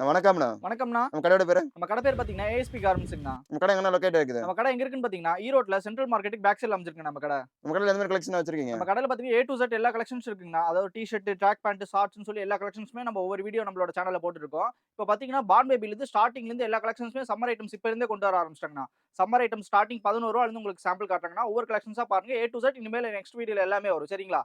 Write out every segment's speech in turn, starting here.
வணக்கம்ண்ணா. வணக்கம்ண்ணா. நம்ம கடையோட பேரு? நம்ம கடை பேர் பார்த்தீங்கன்னா, ஏஎஸ்பி கார்மெண்ட்ஸுங்கண்ணா. நம்ம கடை எங்கண்ணா லொகேட் ஆயிருக்குது? நம்ம கடை எங்க இருக்குன்னு பார்த்தீங்கன்னா, ஈரோட்ல சென்ட்ரல் மார்க்கெட்டுக்கு பேக் சைட்ல அமைஞ்சிருக்குங்க நம்ம கடை. நம்ம கடையில எந்த மாரி கலெக்ஷன் வச்சிருக்கீங்க? நம்ம கடையில பார்த்தீங்கன்னா, ஏ டூ இசட் எல்லா கலெக்ஷன்ஸ் இருக்குங்கண்ணா. அதாவது டீ ஷர்ட், ட்ராக் பேண்ட், ஷார்ட்ஸ்ன்னு சொல்லி எல்லா கலெக்ஷன்ஸுமே நம்ம ஒவ்வொரு வீடியோ நம்மளோட சேனல்ல போட்டுருக்கோம். இப்போ பார்த்தீங்கன்னா, பார்ன் பேபிலேருந்து ஸ்டார்ட்டிங்லேருந்து எல்லா கலெக்ஷன்ஸுமே சம்மர் ஐட்டம்ஸ் இப்ப இருந்தே கொண்டு வர ஆரம்பிச்சுட்டாங்கண்ணா. சம்மர் ஐட்டம்ஸ் ஸ்டார்ட்டிங் ரூ. 11 உங்களுக்கு சாம்பிள் காட்டுறாங்கண்ணா. ஒவ்வொரு கலெக்ஷன்ஸா பாருங்க. ஏ டூ இசட் இனிமேல் நெக்ஸ்ட் வீடியோல எல்லாமே வரும். சரிங்களா?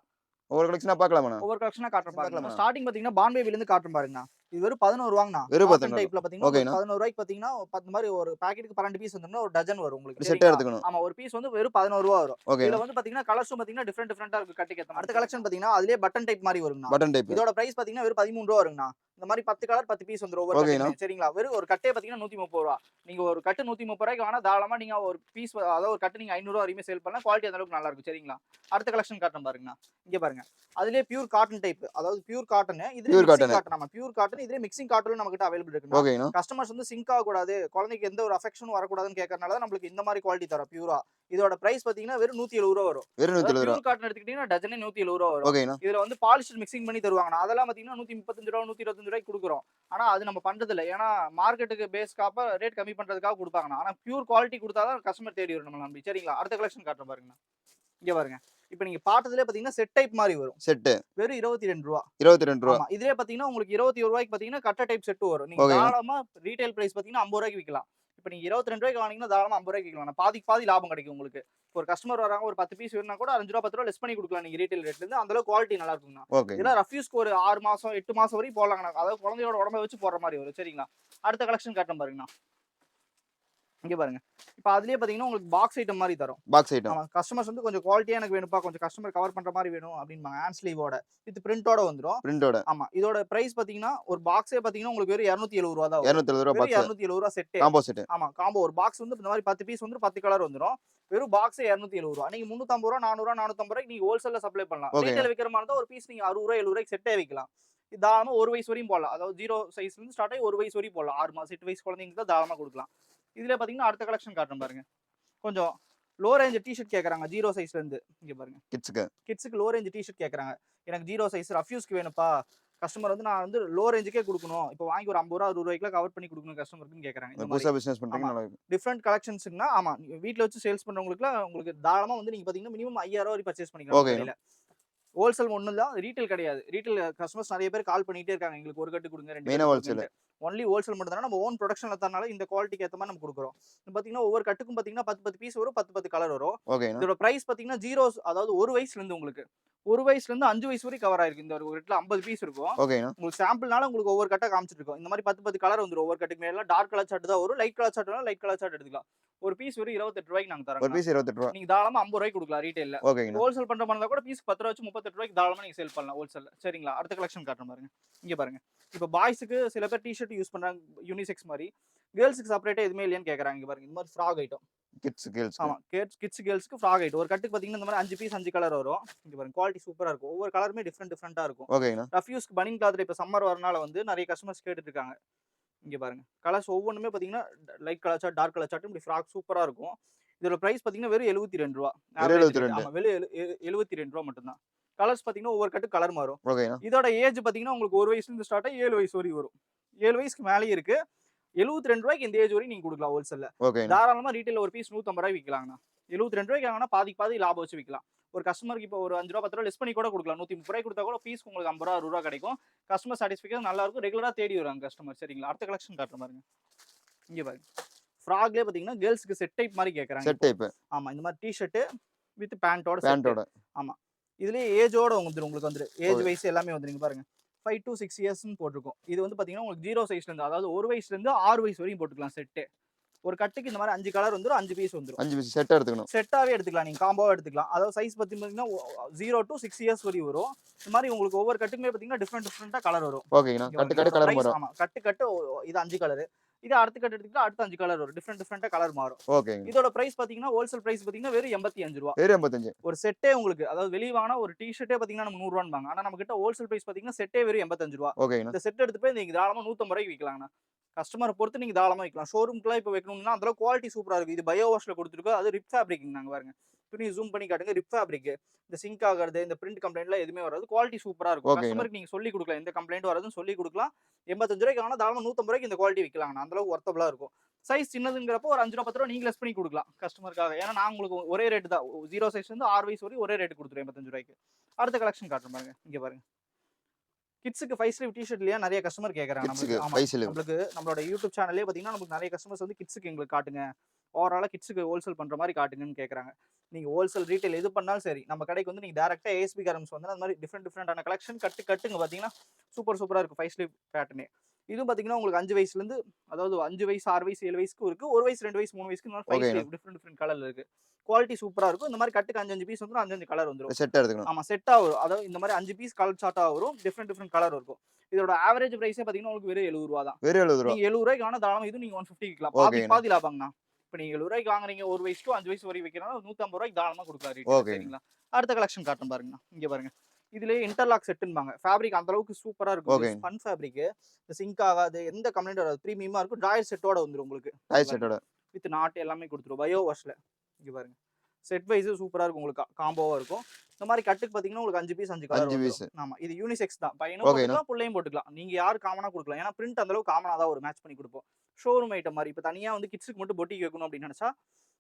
ஒவ்வொரு கலெக்ஷனா பார்க்கலாமாண்ணா? ஒவ்வொரு கலெக்ஷனா காட்டுறேன் பாருங்க. பார்க்கலாமா? ஸ்டார்ட்டிங் பார்த்தீங்கன்னா, பார்ன் பேபிலேருந்து காட்டுறேன் பாருங்கண்ணா. இது வெறும் ரூ. 11ங்கண்ணா. வெறும் காட்டன் 14. டைப்ல பார்த்தீங்கன்னா, உங்களுக்கு ஓகேண்ணா. ரூ. 11 பார்த்தீங்கன்னா, இந்த மாரி ஒரு பாக்கெட்டுக்கு 12 பீஸ் வந்தோம்னா, ஒரு டஜன் வரும் உங்களுக்கு. ஒரு செட்டா சரிங்களா? எடுத்துக்கணும். ஆமா. ஒரு பீஸ் வந்து வெறும் ரூ. 11 வரும். இதுல ஓகேண்ணா. வந்து பார்த்தீங்கன்னா, கலர்ஸும் பார்த்தீங்கன்னா, டிஃபரெண்டா இருக்கும் கட்டுக்கு ஏத்த மாரி. அடுத்த கலெக்ஷன் பார்த்தீங்கன்னா, அதிலேயே பட்டன் டைப் மாரி வருங்கண்ணா. Button type. இதோட பிரைஸ் பார்த்தீங்கன்னா, வெறும் ரூ. 13 வருங்கண்ணா. இந்த மாரி 10 கலர் 10 பீஸ் வந்துரும் ஒவ்வொரு ஓகேண்ணா. கட்டுக்குமே. சரிங்களா? வெறும் ஒரு கட்டே பார்த்தீங்கன்னா, ரூ. 130. நீங்க ஒரு கட்டு ரூ. 130 வாங்குனா தாராளமா நீங்க ஒரு பீஸ் அதாவது ஒரு கட்டு நீங்க ரூ. 500 வரையுமே சேல் பண்ணலாம். குவாலிட்டி அந்த அளவுக்கு நல்லா இருக்கும். சரிங்களா? அடுத்த கலெக்ஷன் காட்டுறேன் பாருங்கண்ணா. இங்க பாருங்க. அதிலேயே பியூர் காட்டன் டைப். அதாவது பியூர் காட்டன். இதுல பியூர் மிக்ஸிங் காட்டன். காட்டன். ஆமா. Pure cotton. இதுல மிக்ஸிங் காட்டனும் நம்மகிட்ட அவைலபிள் இருக்குண்ணா. ஓகேண்ணா. கஸ்டமர்ஸ் வந்து சிங்க் ஆகக்கூடாது, குழந்தைக்கு எந்த ஒரு அஃபெக்ஷனும் வரக்கூடாதுன்னு கேட்கறனால தான் நம்மளுக்கு இந்த மாரி குவாலிட்டி தரோம் பியூரா. இதோட பிரைஸ் பார்த்தீங்கன்னா, வெறும் ரூ. 170 வரும். வெறும் ரூ. அதாவது 170. பியூர் காட்டன் எடுத்துக்கிட்டீங்கன்னா, டஜனே ரூ. 170 வரும். ஓகேண்ணா. இதுல வந்து பாலிஸ்டர் மிக்ஸிங் பண்ணி தருவாங்கண்ணா. அதெல்லாம் பார்த்தீங்கன்னா, ரூ. 135 ரூ. 125 குடுக்குறோம். ஆனா, அது நம்ம பண்றதில்ல. ஏன்னா, மார்க்கெட்டுக்கு பேஸ்க்காக ரேட் கம்மி பண்றதுக்காக குடுப்பாங்கண்ணா. ஆனா, பியூர் குவாலிட்டி குடுத்தா தான் கஸ்டமர் தேடி வரும் நம்மள நம்பி. சரிங்களா? அடுத்த கலெக்ஷன் காட்டுறேன் பாருங்கண்ணா. இங்க பாருங்க. இப்ப நீங்க பார்த்ததுலயே பார்த்தீங்கன்னா, செட் டைப் மாரி வரும். செட்டு. வெறும் ரூ. 22. ரூ. 22. ஆமா. இதுலயே பார்த்தீங்கன்னா, உங்களுக்கு ரூ. 21 பார்த்தீங்கன்னா, கட்ட டைப் செட் வரும். நீங்க ஓகேண்ணா. தாராளமா ரீட்டெயில் பிரைஸ் பார்த்தீங்கன்னா, ரூ. 50 விக்கலாம். இப்ப நீங்க ரூ. 22 வாங்குனீங்கன்னா, தாராளமா ரூ. 50 விக்கலாம். பாதிக்கு பாதி லாபம் கிடைக்கும் உங்களுக்கு. ஒரு கஸ்டமர் வராங்க, ஒரு 10 பீஸ் வேணும்னா கூட ரூ. 5 ரூ. 10 லெஸ் பண்ணி குடுக்கலாம் நீங்க ரீட்டெயில் ரேட்ல இருந்து. அந்த அளவுக்கு குவாலிட்டி நல்லா இருக்குங்கண்ணா. ஓகே. இதெல்லாம் ரஃப் யூஸ்க்கு ஒரு 6 மாசம், 8 மாசம் வரையும் போடலாங்கண்ணா. அதாவது குழந்தையோட உடம்ப வச்சு போடுற மாரி வரும். சரிங்களா? அடுத்த கலெக்ஷன் காட்டுறேன் பாருங்கண்ணா. இங்க பாருங்க. இப்ப அதிலேயே பார்த்தீங்கன்னா, உங்களுக்கு பாக்ஸ் ஐட்டம் மாரி தரும். Box item. ஆமா. கஸ்டமர்ஸ் வந்து கொஞ்சம் குவாலிட்டியா எனக்கு வேணும்ப்பா, கொஞ்சம் கஸ்டமர் கவர் பண்ற மாரி வேணும் அப்டின்பாங்க. ஹேண்ட் ஸ்லீவோட வித் பிரிண்டோட வந்துரும். பிரிண்டோட. ஆமா. இதோட பிரைஸ் பார்த்தீங்கன்னா, ஒரு பாக்ஸே பார்த்தீங்கன்னா, உங்களுக்கு வெறும் ரூ. 270 தான் ரூ. வரும். 270 வெறும் பாக்ஸ். ரூ. 270 செட்டே. Combo set. ஆமா. காம்போ ஒரு பாக்ஸ் வந்து இந்த மாரி 10 பீஸ் வந்து 10 கலர் வந்துரும். வெறும் பாக்ஸே ரூ. 270. நீங்க ரூ. 350 400 450 நீங்க ஹோல்சேல்ல சப்ளை பண்ணலாம். ஓகேங்க. ரீட்டெயில் விக்கிற மாரி இருந்தா ஒரு பீஸ் நீங்க ரூ. 60 70 செட்டே விக்கலாம். இது தாராளமா 1 வயசு வரையும் போடலாம். அதாவது 0 சைஸ்ல இருந்து ஸ்டார்ட் ஆகி 1 வயசு வரையும் போடலாம். 6 மாசம் 8 வயசு குழந்தைங்களுக்கு தான் தாராளமா குடுக்கலாம். இதுல பார்த்தீங்கன்னா, அடுத்த கலெக்ஷன் காட்டுறேன் பாருங்க. கொஞ்சம் லோ ரேஞ்ச் டீ ஷர்ட் கேட்கறாங்க 0 சைஸ்ல இருந்து. இங்க பாருங்க. கிட்ஸ்க்கு. கிட்ஸ்க்கு லோ ரேஞ்ச் டீ ஷர்ட் கேட்கறாங்க. எனக்கு 0 சைஸ் ரஃப் யூஸ்க்கு வேணும்ப்பா. கஸ்டமர் வந்து நான் வந்து லோ ரேஞ்சுக்கே குடுக்கணும். இப்போ வாங்கி ஒரு ரூ. 50 ரூ. 60 கவர் பண்ணி குடுக்கணும் கஸ்டமருக்குன்னு கேட்கறாங்க. இந்த மாரி. புதுசா பிசினஸ் பண்றீங்க ஆமா. நல்லா இருக்கு. டிஃபரண்ட் கலெக்ஷன்ஸ்னா ஆமா. நீங்க வீட்ல வச்சு சேல்ஸ் பண்றவங்களுக்குலாம் உங்களுக்கு தாராளமா வந்து நீங்க பார்த்தீங்கன்னா, மினிமம் ரூ. 5000 வரை பர்ச்சேஸ் பண்ணிக்கலாம் நம்ம ஓகேண்ணா. கடையில. ஹோல்சேல் ஒண்ணும் தான். ரீட்டெயில் கிடையாது. ரீட்டெயில் கஸ்டமர்ஸ் நெறைய பேர் கால் பண்ணிட்டே இருக்காங்க. எங்களுக்கு 1 கட்டு குடுங்க, 2 மெயினா கட்டு ஹோல்சேல். குடுங்கன்ட்டு. ஒன்லி ஹோல்சேல் மட்டும் தான நம்ம ஓன் புரொடக்ஷன்ல தரனால இந்த குவாலிட்டிக்கு ஏத்த மாரி நம்ம குடுக்குறோம். இது பார்த்தீங்கன்னா, ஒவ்வொரு கட்டுக்கும் பார்த்தீங்கன்னா 10 10 பீஸ் வரும். 10 10 கலர் வரும். ஓகேண்ணா. இதோட பிரைஸ் பார்த்தீங்கன்னா, 0 அதாவது 1 வயசுல இருந்து உங்களுக்கு. 1 வயசுல இருந்து 5 வயசு வரைக்கும் கவர் ஆயிருக்கு. இந்த ஒரு கட்டுல 50 பீஸ் இருக்கும். ஓகேண்ணா. உங்களுக்கு சாம்பிள்னால உங்களுக்கு ஒவ்வொரு கட்டா காமிச்சிட்டு இருக்கோம். இந்த மாரி 10 10 கலர் வந்துரும். ஒவ்வொரு கட்டுக்கு மேல டார்க் கலர் சார்ட் தான் வரும். லைட் கலர் சார்ட் வேணா லைட் கலர் சார்ட் எடுத்துக்கலாம். ஒரு பீஸ் வெறும் ரூ. 28 நாங்க ஒரு தரோங்க. பீஸ் ரூ. 28. நீங்க தாராளமா ரூ. 50 குடுக்கலாம் ரீட்டெயில்ல. ஓகேங்கண்ணா. ஹோல்சேல் பண்ற மாரி இருந்தா கூட பீஸ் ரூ. 10 வச்சு ரூ. 38 தாராளமா நீங்க சேல் பண்ணலாம் ஹோல்சேல்ல. சரிங்களா? அடுத்த கலெக்ஷன் காட்டுறேன் பாருங்க. இங்க பாருங்க. இப்ப பாய்ஸ்க்கு சில பேர் டீ ஷர்ட் யூஸ் பண்றாங்க யூனிசெக்ஸ் மாரி. கேர்ள்ஸ்க்கு செப்பரேட்டா எதுவுமே இல்லையான்னு கேட்கறாங்க. இங்க பாருங்க. இந்த மாரி ஃப்ராக் ஐட்டம். கிட்ஸ் கேர்ள்ஸ்க்கு. ஆமா. கிட்ஸ் கேர்ள்ஸ்க்கு ஃப்ராக் ஐட்டம். ஒரு கட்டுக்கு பார்த்தீங்கன்னா, இந்த மாரி 5 பீஸ் 5 கலர் வரும். இங்க பாருங்க. குவாலிட்டி சூப்பரா இருக்கும். ஒவ்வொரு கலருமே டிஃபரெண்டா இருக்கும். ஓகேங்கண்ணா. ரஃப் யூஸ்க்கு பனியன் கிளாத்ல இப்ப சம்மர் வரனால வந்து நெறைய கஸ்டமர்ஸ் கேட்டுட்டு இருக்காங்க. இங்க பாருங்க. கலர்ஸ் ஒவ்வொன்னுமே பார்த்தீங்கன்னா, லைட் கலர் சார்ட், டார்க் கலர் சார்ட் இப்படி ஃப்ராக் சூப்பரா இருக்கும். இதோட பிரைஸ் பார்த்தீங்கன்னா, வெறும் ரூ. 72. வெறும் ஆவரேஜ் ரேட். 72. ஆமா. வெறும் ரூ. 72 மட்டும் தான். கலர்ஸ் பார்த்தீங்கன்னா, ஒவ்வொரு கட்டு கலர் மாறும். ஓகேண்ணா. இதோட ஏஜ் பார்த்தீங்கன்னா, உங்களுக்கு 1 வயசுல இருந்து ஸ்டார்ட் ஆகி 7 வயசு வரையும் வரும். 7 வயசுக்கு மேலயும் இருக்கு. ரூ. 72 இந்த ஏஜ் வரையும் நீங்க குடுக்கலாம் ஹோல்சேல்ல. ஓகேண்ணா. தாராளமா ரீட்டெயில்ல ஒரு பீஸ் ரூ. 150 விக்கலாங்கண்ணா. ரூ. 72 வாங்குனா பாதிக்கு பாதி லாபம் வச்சு விக்கலாம். ஒரு கஸ்டமருக்கு இப்போ ஒரு ரூ. 5 ரூ. 10 லெஸ் பண்ணி கூட குடுக்கலாம். ரூ. 130 குடுத்தா கூட பீஸ்க்கு உங்களுக்கு ரூ. 50 ரூ. 60 கிடைக்கும். கஸ்டமர் சாட்டிஸ்ஃபேக்ஷன் நல்லா இருக்கும். ரெகுலரா தேடி வருவாங்க கஸ்டமர். சரிங்களா? அடுத்த கலெக்ஷன் காட்டுறேன் பாருங்க. இங்க பாருங்க. ஃப்ராக்லயே பார்த்தீங்கன்னா, கேர்ள்ஸ்க்கு செட் டைப் மாரி கேட்கறாங்க செட் இப்போ. டைப். ஆமா. இந்த மாரி டீ ஷர்ட் வித் பேண்டோட செட். பேண்டோட. ஆமா. இதுலயே ஏஜோட வந்துரும் உங்களுக்கு வந்துரும். Age okay. வைஸ் எல்லாமே வந்துரும். இங்க பாருங்க. 5 to 6 இயர்ஸ்ன்னு போட்டிருக்கும். இது வந்து பார்த்தீங்கன்னா, உங்களுக்கு 0 சைஸ்ல இருந்து அதாவது 1 வயசுல இருந்து 6 வயசு வரையும் போட்டுக்கலாம் செட்டே. ஒரு கட்டுக்கு இந்த மாரி 5 கலர் வந்துரும். 5 பீஸ் வந்துரும். 5 பீஸ் செட்டா எடுத்துக்கணும். செட்டாவே எடுத்துக்கலாம். நீங்க காம்போவா எடுத்துக்கலாம். அதாவது சைஸ் பார்த்தீங்கன்னா 0 to 6 இயர்ஸ் வரையும் வரும். இந்த மாரி உங்களுக்கு ஒவ்வொரு கட்டுக்குமே பார்த்தீங்கன்னா, டிஃபரெண்டா கலர் வரும். ஓகேங்கண்ணா. இங்க கட்டு பாருங்க. கட்டு இதோட கலர் பிரைஸ் மாறும். ஆமா. கட்டு இது 5 கலரு. இது அடுத்த கட்டு எடுத்துக்கிட்டா அடுத்த 5 கலர் வரும். டிஃபரெண்டா கலர் மாறும். ஓகேங்க. இதோட பிரைஸ் பார்த்தீங்கன்னா, ஹோல்சேல் பிரைஸ் பார்த்தீங்கன்னா, வெறும் ரூ. 85. வெறும் 85. ஒரு செட்டே உங்களுக்கு அதாவது வெளிய வாங்குனா ஒரு டீ ஷர்ட்டே பார்த்தீங்கன்னா, நம்ம ரூ. 100 ஆனா நம்ம கிட்ட ஹோல்சேல் பிரைஸ் பார்த்தீங்கன்னா, செட்டே வெறும் ரூ. 85. ஓகேங்கண்ணா. இந்த செட் எடுத்து போய் நீங்க தாராளமா ரூ. 150 விக்கலாங்கண்ணா. கஸ்டமர பொறுத்து நீங்க தாராளமா விக்கலாம். ஷோரூம்க்குலாம் இப்ப வைக்கணும்னா அந்த அளவுக்கு குவாலிட்டி சூப்பரா இருக்கு. இது பயோ வாஷ்ல குடுத்துருக்கோம். அது ரிப் ஃபேப்ரிக்ங்க நாங்க பாருங்க. துணி ஜூம் பண்ணி காட்டுங்க. Rib fabric. இந்த சிங்க் ஆகுறது, இந்த பிரிண்ட் கம்ப்ளைண்ட்லாம் எதுவுமே வராது. குவாலிட்டி சூப்பரா இருக்கும். ஓகேங்கண்ணா. கஸ்டமருக்கு நீங்க சொல்லிக் குடுக்கலாம். எந்த கம்ப்ளைண்ட் வராதுன்னு சொல்லிக் குடுக்கலாம். ரூ. 85 வாங்குனா தாராளமா ரூ. 150 இந்த குவாலிட்டி விக்கலாங்கண்ணா. அந்த அளவுக்கு ஒர்த்தபிளா இருக்கும். சைஸ் சின்னதுங்கிறப்போ ஒரு ரூ. 5 ரூ. 10 நீங்க லெஸ் பண்ணி குடுக்கலாம் கஸ்டமருக்காக. ஏன்னா நான் உங்களுக்கு ஒரே ரேட் தான். 0 சைஸ்ல இருந்து 6 வயசு வரையும் ஒரே ரேட் குடுத்துருவேன் ரூ. 85. அடுத்த கலெக்ஷன் காட்டுறேன் பாருங்க. இங்க பாருங்க. கிட்ஸுக்கு 5 ஸ்லீவ் டீ-ஷர்ட் இல்லையா நெறைய கஸ்டமர் கேக்குறாங்க கிட்ஸுக்கு நமக்கு. ஆமா. 5 ஸ்லீவ். நம்மளுக்கு நம்மளோட யூடியூப் சேனல்லே பாத்தீங்கன்னா நமக்கு நெறைய கஸ்டமர்ஸ் வந்து கிட்ஸுக்கு எங்களுக்கு காட்டுங்க. ஓவராலா கிட்ஸுக்கு ஹோல்சேல் பண்ற மாரி காட்டுங்கன்னு கேக்குறாங்க. நீங்க ஹோல்சேல், ரீட்டெயில் எது பண்ணாலும் சரி, நம்ம கடைக்கு வந்து நீங்க டைரக்ட்டா ஏஎஸ்பி கார்மெண்ட்ஸ் வந்து அந்த மாரி டிஃபரெண்டான கலெக்ஷன் கட்டுங்க பாத்தீங்கன்னா, சூப்பரா இருக்கும் 5 ஸ்லீவ் பேட்டர்னே. இதுவும் பாத்தீங்கன்னா உங்களுக்கு 5 வயசுல இருந்து அதாவது 5 வயசு, 6 வயசு, 7 வயசுக்கும் இருக்கு. 1 வயசு, 2 வயசு, 3 வயசுக்கு இந்த மாரி 5 ஓகேண்ணா. ஸ்லீவ் டிஃபரெண்ட் கலர்ல இருக்கு. குவாலிட்டி சூப்பரா இருக்கும். இந்த மாரி கட்டுக்கு 5 பீஸ் வந்துரும். 5 கலர் வந்துரும். செட்டா எடுத்துக்கணும். ஆமா செட்டா வரும். அதாவது இந்த மாரி 5 பீஸ் கலர் சார்ட்டா வரும். டிஃபரெண்ட் கலர் இருக்கும். இதோட ஆவரேஜ் பிரைஸே பாத்தீங்கன்னா உங்களுக்கு வெறும் ரூ. 70 தான். வெறும் ரூ. 70. நீங்க ரூ. 70 வாங்குனா தாராளமா இது நீங்க 150 விக்கலாம். ஓகேண்ணா. பாதி லாபம்ண்ணா. இப்ப நீங்க ரூ. 70 வாங்குறீங்க 1 வயசு டு 5 வயசு வரைக்கும் விக்கிறனால ரூ. 150 தாராளமா குடுக்கலாம் ரீட்டெயில். ஓகேண்ணா. சரிங்களா? அடுத்த கலெக்ஷன் காட்டுறேன் பாருங்கண்ணா. இங்க பாருங்க. இதுலயே இன்டர்லாக் செட்டுன்பாங்க. ஃபேப்ரிக் அந்த அளவுக்கு சூப்பரா இருக்கும். ஓகேங்க. Spun fabric. இந்த சிங்க் ஆகாது. எந்த கம்ப்ளைண்ட் வராது. பிரீமியமா இருக்கும். ட்ராயர் செட்டோட வந்துரும் உங்களுக்கு. டாய் செட்டோட. வித் நாட் எல்லாமே குடுத்துரும். பயோ வாஷ்ல. இங்க பாருங்க. செட் வைஸ் சூப்பரா இருக்கும் உங்களுக்கு. காம்போவா இருக்கும். இந்த மாரி கட்டுக்கு பாத்தீங்கன்னா உங்களுக்கு 5 பீஸ் 5 கலர் 5 பீஸ். வந்துரும். ஆமா. இது யூனிசெக்ஸ் தான். பையனும் ஓகேண்ணா. போட்டுக்கலாம், புள்ளையும் போட்டுக்கலாம். நீங்க யார் காமனா குடுக்கலாம். ஏன்னா பிரிண்ட் அந்த அளவுக்கு காமனா தான் ஒரு மேட்ச் பண்ணி குடுப்போம். ஷோரூம் ஐட்டம் மாரி. இப்ப தனியா வந்து கிட்ஸ்க்கு மட்டும் பொட்டிக் வைக்கணும் அப்படின்னு நெனச்சா,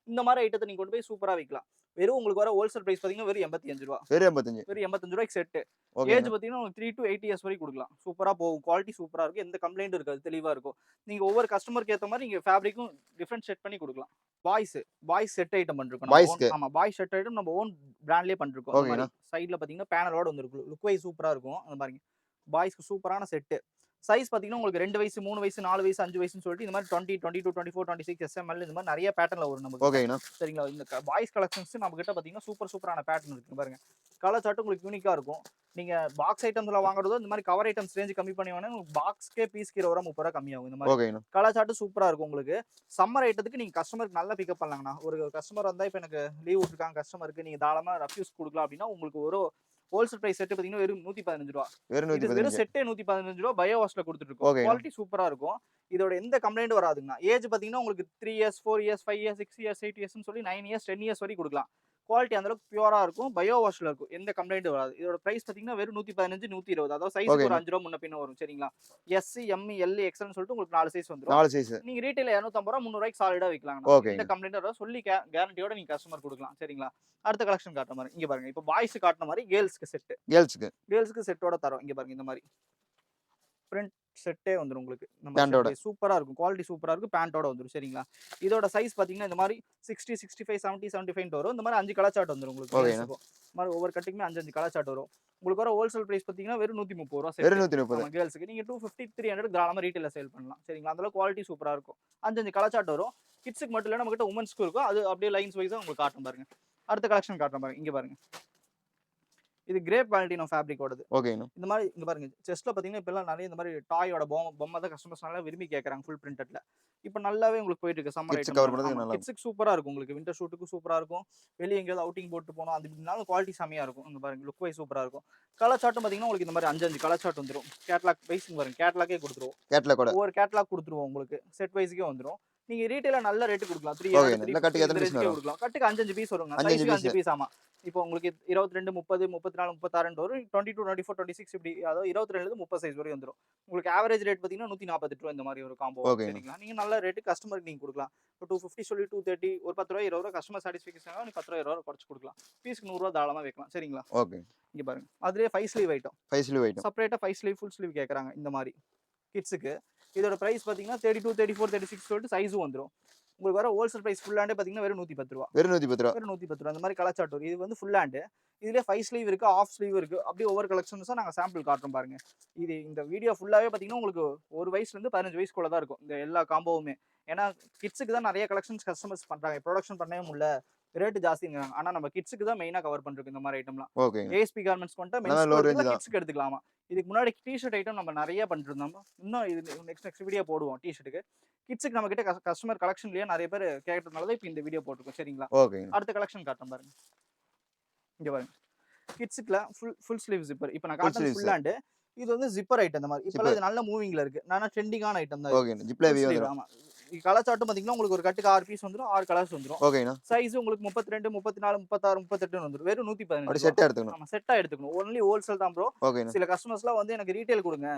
இந்த மாரி ஐட்டத்த நீங்க கொண்டு போய் சூப்பரா விக்கலாம். வெறும் உங்களுக்கு வர ஹோல்சேல் பிரைஸ் பாத்தீங்கன்னா வெறும் ரூ. 85. வெறும் 85. வெறும் ரூ. 85 செட். ஏஜ் ஓகேண்ணா. பாத்தீங்கன்னா உங்களுக்கு 3 to 8 இயர்ஸ் வரைக்கும் குடுக்கலாம். சூப்பரா போகும். குவாலிட்டி சூப்பரா இருக்கும். எந்த கம்ப்ளைண்ட் இருக்காது. தெளிவா இருக்கும். நீங்க ஒவ்வொரு கஸ்டமருக்கு ஏத்த மாரி நீங்க ஃபேப்ரிக்கும் டிஃபரெண்ட் செட் பண்ணி குடுக்கலாம். பாய்ஸ் செட் ஐட்டம் பண்ணிருக்கோம். பாய்ஸ்க்கு. ஆமா பாய்ஸ் செட் ஐட்டம் நம்ம ஓன் பிராண்ட்லயே பண்ணிருக்கோம். அந்த ஓகேண்ணா. மாரி சைடுல பாத்தீங்கன்னா பேனலோட வந்துருக்கும். லுக் வைஸ் சூப்பரா இருக்கும். அந்த பாருங்க. பாய்ஸ்க்கு சூப்பரான செட். சைஸ் பாத்தீங்கன்னா உங்களுக்கு 2 வயசு, 3 வயசு, 4 வயசு, 5 வயசுன்னு சொல்லிட்டு இந்த மாரி 20, 22, 24, 26 எஸ்எம்எல் இந்த மாரி நெறைய பேட்டர்ன்ல வரும் நமக்கு. ஓகேண்ணா. சரிங்களா? இந்த பாய்ஸ் கலெக்ஷன்ஸ் நம்ம கிட்ட பாத்தீங்கன்னா சூப்பரான பேட்டர்ன் இருக்கு பாருங்க. கலர் சார்ட் உங்களுக்கு யூனிக்கா இருக்கும். நீங்க பாக்ஸ் ஐட்டம்ஸ்ல வாங்குறதோ இந்த மாதிரி கவர் ஐட்டம்ஸ் ரேஞ்ச் கம்மி பண்ணி வாங்கினா உங்களுக்கு பாக்ஸ்க்கே பீஸ்க்கு 20 ரூபா 30 ரூபா கம்மியாகும். இந்த மாதிரி ஓகேண்ணா. கலர் சார்ட் சூப்பரா இருக்கும் உங்களுக்கு. சம்மர் ஐட்டத்துக்கு நீங்க கஸ்டமருக்கு நல்லா பிக்கப் பண்ணலாங்கண்ணா. ஒரு கஸ்டமர் வந்தா இப்ப எனக்கு லீவ் விட்டுருக்காங்க கஸ்டமருக்கு நீங்க தாராளமா ரெஃப்யூஸ் கொடுக்கலாம் அப்படின்னா உங்களுக்கு ஒரு ஹோல்சேல் பிரைஸ் செட் பாத்தீங்கன்னா வெறும் 115 ரூபா. வெறும் இது 115. வெறும் செட்டே 115 ரூபா பயோ வாஷ்ல கொடுத்துட்டு இருக்கோம். ஓகேண்ணா. குவாலிட்டி சூப்பரா இருக்கும். இதோட எந்த கம்ப்ளைண்ட் வராதுங்கண்ணா. ஏஜ் பாத்தீங்கன்னா உங்களுக்கு 3 இயர்ஸ், 4 இயர்ஸ், 5 இயர்ஸ், 6 இயர்ஸ், 8 இயர்ஸ்னு சொல்லி 9 இயர்ஸ், 10 இயர்ஸ் வரைக்கும் கொடுக்கலாம். குவாலிட்டி அந்த அளவுக்கு பியூரா இருக்கும். பயோ வாஷ்ல இருக்கும். எந்த கம்ப்ளைண்ட் வராது. இதோட பிரைஸ் பாத்தீங்கன்னா வெறும் 115, 120. அதாவது சைஸ்க்கு ஒரு ஓகேண்ணா. 5 ரூபா முன்ன பின்ன வரும். சரிங்களா? எஸ், எம், எல், எக்ஸ்எல்னு சொல்லிட்டு உங்களுக்கு 4 சைஸ் வந்துரும். 4 சைஸ். நீங்க ரீட்டைல் 250 ரூபா 300 ரூபாய்க்கு சாலிடா விக்கலாங்கண்ணா. ஓகேங்க. எந்த கம்ப்ளைண்ட் வராது. சொல்லி கேரண்டியோட நீங்க கஸ்டமர் கொடுக்கலாம். சரிங்களா? அடுத்த கலெக்ஷன் காட்டுற மாதிரி இங்க பாருங்க. இப்போ பாய்ஸ் காட்டுன மாதிரி கேர்ள்ஸ்க்கு செட். கேர்ள்ஸ்க்கு செட்டோட தரோம். இங்க பாருங்க இந்த மாதிரி பிரிண்ட் செட்டே வந்துரும் உங்களுக்கு. பேண்டோட. நம்ம சூப்பரா இருக்கும். குவாலிட்டி சூப்பரா இருக்கும். பேண்டோட வந்துரும். சரிங்களா? இதோட சைஸ் பாத்தீங்கன்னா இந்த மாதிரி 60, 65, 70, 75 வரும். இந்த மாதிரி 5 கலர் சார்ட் வந்துரும் உங்களுக்கு. ஓகேண்ணா. இந்த மாதிரி ஒவ்வொரு கட்டிங்குமே 5 கலர் சார்ட் வரும். உங்களுக்கு வர ஹோல்சேல் பிரைஸ் பாத்தீங்கன்னா வெறும் 130 ரூபா செட். வெறும் 130. கேர்ள்ஸ்க்கு நீங்க 250, 300 தாராளமா ரீட்டைல்ல சேல் பண்ணலாம். சரிங்களா? அதனால குவாலிட்டி சூப்பரா இருக்கும். 5 கலர் சார்ட் வரும். கிட்ஸ்க்கு மட்டும் இல்ல நம்ம கிட்ட உமன்ஸ்க்கு இருக்கும். அது அப்படியே லைன்ஸ் வைஸா உங்களுக்கு காட்டும் பாருங்க. அடுத்த கலெக்ஷன் காட்டுறேன் பாருங்க. இங்க பாருங்க. இது கிரேப் வாலண்டினோ ஃபேப்ரிக்கோடது. ஓகேண்ணா. இந்த மாதிரி இங்க பாருங்க. செஸ்ட்ல பாத்தீங்கன்னா இப்பெல்லாம் நிறைய இந்த மாதிரி டாயோட பொம்மை தான் கஸ்டமர்ஸ் நல்லா விரும்பி கேக்குறாங்க ஃபுல் பிரிண்டட்ல. இப்போ நல்லாவே உங்களுக்கு போயிட்டு இருக்கு சம்மர் கிட்ஸ் ஐட்டம். கவர் பண்றதுக்கு நல்லா. கிட்ஸ்க்கு சூப்பரா இருக்கும் உங்களுக்கு. வின்டர் ஷூட்டுக்கு சூப்பரா இருக்கும். வெளிய எங்கயாவது அவுட்டிங் போட்டு போனோம் அது இப்படினாலும் குவாலிட்டி செமையா இருக்கும். இங்க பாருங்க லுக் வைஸ் சூப்பரா இருக்கும். கலர் சார்ட்டும் பாத்தீங்கன்னா உங்களுக்கு இந்த மாதிரி 5 கலர் சார்ட் வந்துரும். கேட்டலாக் வைஸ் பாருங்க. கேட்டலாக்கே கொடுத்துருவோம். கேட்லாக் ஒவ்வொரு கேட்டலாக் கொடுத்துருவோம் உங்களுக்கு. செட் வைஸ்க்கே வந்துரும். நீங்க ரீட்டைல நல்ல ரேட் கொடுக்கலாம். 3 ஓகேண்ணா. இந்த கட்டுக்கு எத்தனை பீஸ் வரும்? கொடுக்கலாம். கட்டுக்கு 5 பீஸ் வருங்க. 5 சைஸ்க்கு 5 பீஸ். பீஸ் ஆமா. இப்போ உங்களுக்கு 22, 30, 34, 36 வரும். 22, 24, 26 இப்படி அதாவது 22 இருந்து 30 சைஸ் வரையும் வந்துரும். உங்களுக்கு ஆவரேஜ் ரேட் பாத்தீங்கன்னா 148 ரூபாய் இந்த மாதிரி ஒரு காம்போ. ஓகேண்ணா. சரிங்களா? நீங்க நல்ல ரேட் கஸ்டமருக்கு நீங்க கொடுக்கலாம். இப்போ 250 சொல்லி 230 ஒரு 10 ரூபாய் 20 ரூபாய் கஸ்டமர் சாட்டிஸ்ஃபேக்ஷன் நீ 10 ரூபாய் 20 ரூபாய் குறைச்சு கொடுக்கலாம். பீஸ்க்கு 100 ரூபாய் தாராளமா வைக்கலாம். சரிங்களா? ஓகே. இங்க பாருங்க. அதுலயே 5 ஸ்லீவ் ஐட்டம். 5 sleeve item. செப்பரேட்டா 5 ஸ்லீவ் ஃபுல் ஸ்லீவ் கேக்குறாங்க இந்த மாதிரி கிட்ஸ்க்கு. இதோட பிரைஸ் பாத்தீங்கன்னா 32, 34, 36 சொல்லிட்டு சைஸும் வந்துரும். உங்களுக்கு வர ஹோல்சேல் பிரைஸ் ஃபுல் ஹேண்டே பாத்தீங்கன்னா வெறும் 110 ரூபாய். வெறும் 110 ரூபாய். வெறும் 110 ரூபாய். அந்த மாதிரி கலர் சார்ட் வரும். இது வந்து ஃபுல் ஹேண்ட். இதுல 5 ஸ்லீவ் இருக்கு, ஆஃப் ஸ்லீவ் இருக்கு. அப்படியே ஒவ்வொரு கலெக்ஷன்ஸா நாங்க சாம்பிள் காட்டுறோம் பாருங்க. இது இந்த வீடியோ ஃபுல்லாவே பாத்தீங்கன்னா உங்களுக்கு 1 வயசுல இருந்து 15 வயசுக்குள்ள தான் இருக்கும். இந்த எல்லா காம்போவுமே. ஏன்னா கிட்ஸ்க்கு தான் நிறைய கலெக்ஷன்ஸ் கஸ்டமர்ஸ் பண்றாங்க. ப்ரொடக்ஷன் பண்ணவே முடியல. ரேட் ஜாஸ்திங்கிறாங்க. ஆனா நம்ம கிட்ஸ்க்கு தான் மெயினா கவர் பண்றோம் இந்த மாதிரி ஐட்டம்லாம். ஓகேங்க. ஏஎஸ்பி கார்மெண்ட்ஸ் கொண்ட கிட்ஸ்க்கு எடுத்துக்கலாமா. இதுக்கு முன்னாடி டி-ஷர்ட் ஐட்டம் நம்ம நிறைய பண்ணிட்டு இருந்தோம். இன்னும் இது நெக்ஸ்ட் வீடியோ போடுவோம் டி-ஷர்ட்டுக்கு. கிட்ஸ்க்கு நம்ம கிட்ட கஸ்டமர் கலெக்ஷன்லயே நிறைய பேர் கேட்டதுனால தான் இப்போ இந்த வீடியோ போட்டுருக்கோம். சரிங்களா? ஓகேங்க. அடுத்த கலெக்ஷன் காட்டுறேன் பாருங்க. இங்க பாருங்க. கிட்ஸ்க்குல ஃபுல் ஸ்லீவ் ஜிப்பர். இப்போ நான் காட்டுறது ஃபுல் ஹேண்ட். இது வந்து ஜிப்பர் ஐட்டம் இந்த மாதிரி. இப்போ இது நல்ல மூவிங்ல இருக்கு. நானா ட்ரெண்டிங்கான ஐட்டம் தான். ஓகே. ஜிப்ல வி வந்துரும். ஆமா. கலர் சார்ட்டும் பாத்தீங்கன்னா உங்களுக்கு ஒரு கட்டுக்கு 6 பீஸ் வந்துரும் 6 கலர்ஸ் வந்துரும் ஓகேண்ணா. சைஸ் உங்களுக்கு 32 34 36 38 வந்துரும் வெறும் அப்படி 115 செட்டா எடுத்துக்கணும். ஆமா செட்டா எடுத்துக்கணும் ஒன்லி ஹோல்சேல் தான் ப்ரோ ஓகேண்ணா. சில கஸ்டமர்ஸ்லாம் வந்து எனக்கு ரீட்டைல் கொடுங்க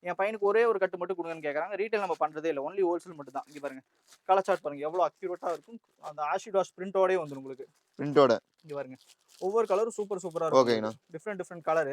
என் பையனுக்கு ஒரே ஒரு கட்டு மட்டும் கொடுங்கன்னு கேட்கறாங்க ரீட்டைல் நம்ம பண்றதே இல்லை ஒன்லி ஹோல்சேல் மட்டும் தான் இங்க பாருங்க கலர் சார்ட் பாருங்க எவ்வளவு அக்யூரேட்டா இருக்கும் அந்த ஆஷிட் வாஷ் பிரிண்டோடே வந்துரும் உங்களுக்கு பிரிண்டோட. இங்க பாருங்க ஒவ்வொரு கலரும் சூப்பரா இருக்கும் ஓகேண்ணா. டிஃப்ரெண்ட் கலர்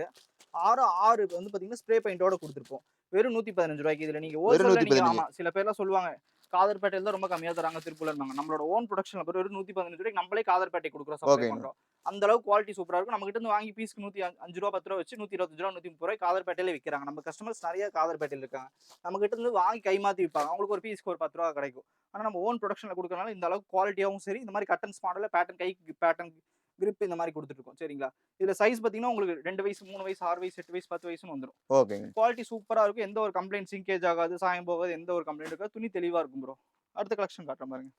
6 வந்து பாத்தீங்கன்னா ஸ்ப்ரே பெயிண்டோட கொடுத்துருப்போம் வெறும் 115 ரூபாய்க்கு இதுல நீங்க வெறும் ஹோல்சேல்ல நீங்க 115. ஆமா சில பேர்லாம் சொல்லுவாங்க காதர்பேட்டையில தான் ரொம்ப கம்மியா தராங்க திருப்பூர்ல இருந்தாங்க நம்மளோட ஓன் ப்ரொடக்ஷன்ல வெறும் 115 ரூபாய்க்கு நம்மளே காதர்பேட்டை கொடுக்குறோம் சப்ளை ஓகேண்ணா. பண்றோம் அந்த அளவுக்கு குவாலிட்டி சூப்பரா இருக்கும் நம்ம கிட்ட இருந்து வாங்கி பீஸ்க்கு 105 ரூபா 10 ரூபா வச்சு 125 ரூபா 130 ரூபாய் காதர்பேட்டையில விற்கிறாங்க நம்ம கஸ்டமர்ஸ் நிறைய காதர்பேட்டையில இருக்காங்க நம்ம கிட்ட இருந்து வாங்கி கைமாத்தி விற்பாங்க அவங்களுக்கு ஒரு பீஸ்க்கு ஒரு 10 ரூபா கிடைக்கும் ஆனா நம்ம ஓன் ப்ரொடக்ஷன்ல கொடுக்கறனால இந்த அளவுக்கு குவாலிட்டியாவும் சரி இந்த மாதிரி கட்டன்ஸ் மாடல்ல பேட்டர்ன் கை பேட்டர்ன் grip இந்த மாதிரி கொடுத்துட்டு இருக்கோம் சரிங்களா இதுல சைஸ் பாத்தீங்கன்னா உங்களுக்கு 2 வயசு 3 வயசு 6 வயசு 8 வயசு 10 வயசுன்னு வந்துரும் ஓகேங்க. குவாலிட்டி சூப்பரா இருக்கும் எந்த ஒரு கம்ப்ளைண்ட் சிங்கேஜ் ஆகாது சாயம் போகாது எந்த ஒரு கம்ப்ளைண்ட் இருக்காது துணி தெளிவா இருக்கும் ப்ரோ அடுத்த கலெக்ஷன் காட்டுறேன் பாருங்க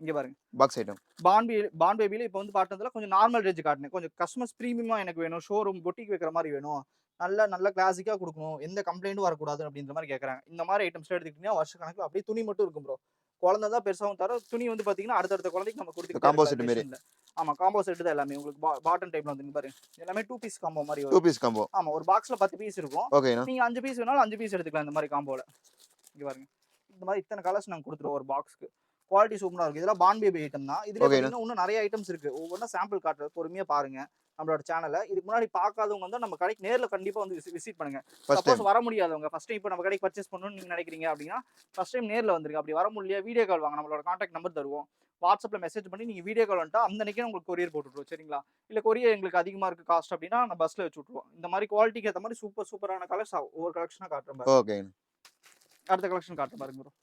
இங்க பாருங்க பாக்ஸ் ஐட்டம். பான் பேபில இப்போ வந்து பார்த்ததுல கொஞ்சம் நார்மல் ரேஞ்ச் காட்டினேன் கொஞ்சம் கஸ்டமர்ஸ் ப்ரீமியமா எனக்கு வேணும் ஷோரூம் பொட்டிக்கு வைக்கிற மாதிரி வேணும் நல்ல கிளாசிக்கா கொடுக்கணும் எந்த கம்ப்ளைண்ட்டும் வரக்கூடாது அப்படின்ற மாதிரி கேட்கறாங்க இந்த மாதிரி ஐட்டம்ஸ் எடுத்துக்கிட்டீங்கன்னா வருஷ கணக்கில் அப்படியே துணி மட்டும் இருக்கும் ப்ரோ குழந்தை தான் பெருசாகவும் தர துணி வந்து பாத்தீங்கன்னா அடுத்தடுத்த குழந்தைக்கு நம்ம கொடுத்து காம்போ செட் மாதிரி. ஆமா காம்போ செட் தான் எல்லாமே உங்களுக்கு பாட்டன் டைப்ல வந்து பாருங்க எல்லாமே 2 பீஸ் காம்போ மாதிரி 2 பீஸ் காம்போ. ஆமா ஒரு பாக்ஸ்ல 10 பீஸ் இருக்கும் ஓகேண்ணா. நீங்க 5 பீஸ் வேணாலும் 5 பீஸ் எடுத்துக்கலாம் இந்த மாதிரி காம்போல இங்க பாருங்க இந்த மாதிரி இத்தனை கலர்ஸ் நாங்க கொடுத்துருவோம் ஒரு பாக்ஸ்க்கு குவாலிட்டி சூப்பரா இருக்கு இதெல்லாம் பான் பேபி ஐட்டம் தான் இதுல பாத்தீங்கன்னா இன்னும் நிறைய ஐட்டம்ஸ் இருக்கு ஒவ்வொன்றா சாம்பிள் காட்டுறது பொறுமையா பாருங்க நம்மளோட சேனலை இதுக்கு முன்னாடி பார்க்காதவங்க வந்து நம்ம கடைக்கு நேர்ல கண்டிப்பா வந்து விசிட் பண்ணுங்க சப்போஸ் வர முடியாதவங்க ஃபர்ஸ்ட் டைம் இப்போ நம்ம கடைக்கு பர்ச்சேஸ் பண்ணணும்னு நீங்க நினைக்கிறீங்க அப்படின்னா ஃபர்ஸ்ட் டைம் நேர்ல வந்துருங்க அப்படி வர முடியல வீடியோ கால் வாங்க நம்மளோட கான்டாக்ட் நம்பர் தருவோம் வாட்ஸ்அப்ல மெசேஜ் பண்ணி நீங்க வீடியோ கால் வந்துட்டா அந்த அன்னைக்கே உங்களுக்கு கொரியர் போட்டுருவோம் சரிங்களா இல்ல கொரியர் எங்களுக்கு அதிகமா இருக்கு காஸ்ட் அப்படின்னா நம்ம பஸ்ல வச்சு விட்டுருவோம் இந்த மாதிரி குவாலிட்டிக்கு ஏற்ற மாதிரி சூப்பரான கலர்ஸ் ஒவ்வொரு கலெக்ஷனா காட்டுறேன் பாருங்க ஓகேங்க. அடுத்த கலெக்ஷன் காட்டுறேன் பாருங்க ப்ரோ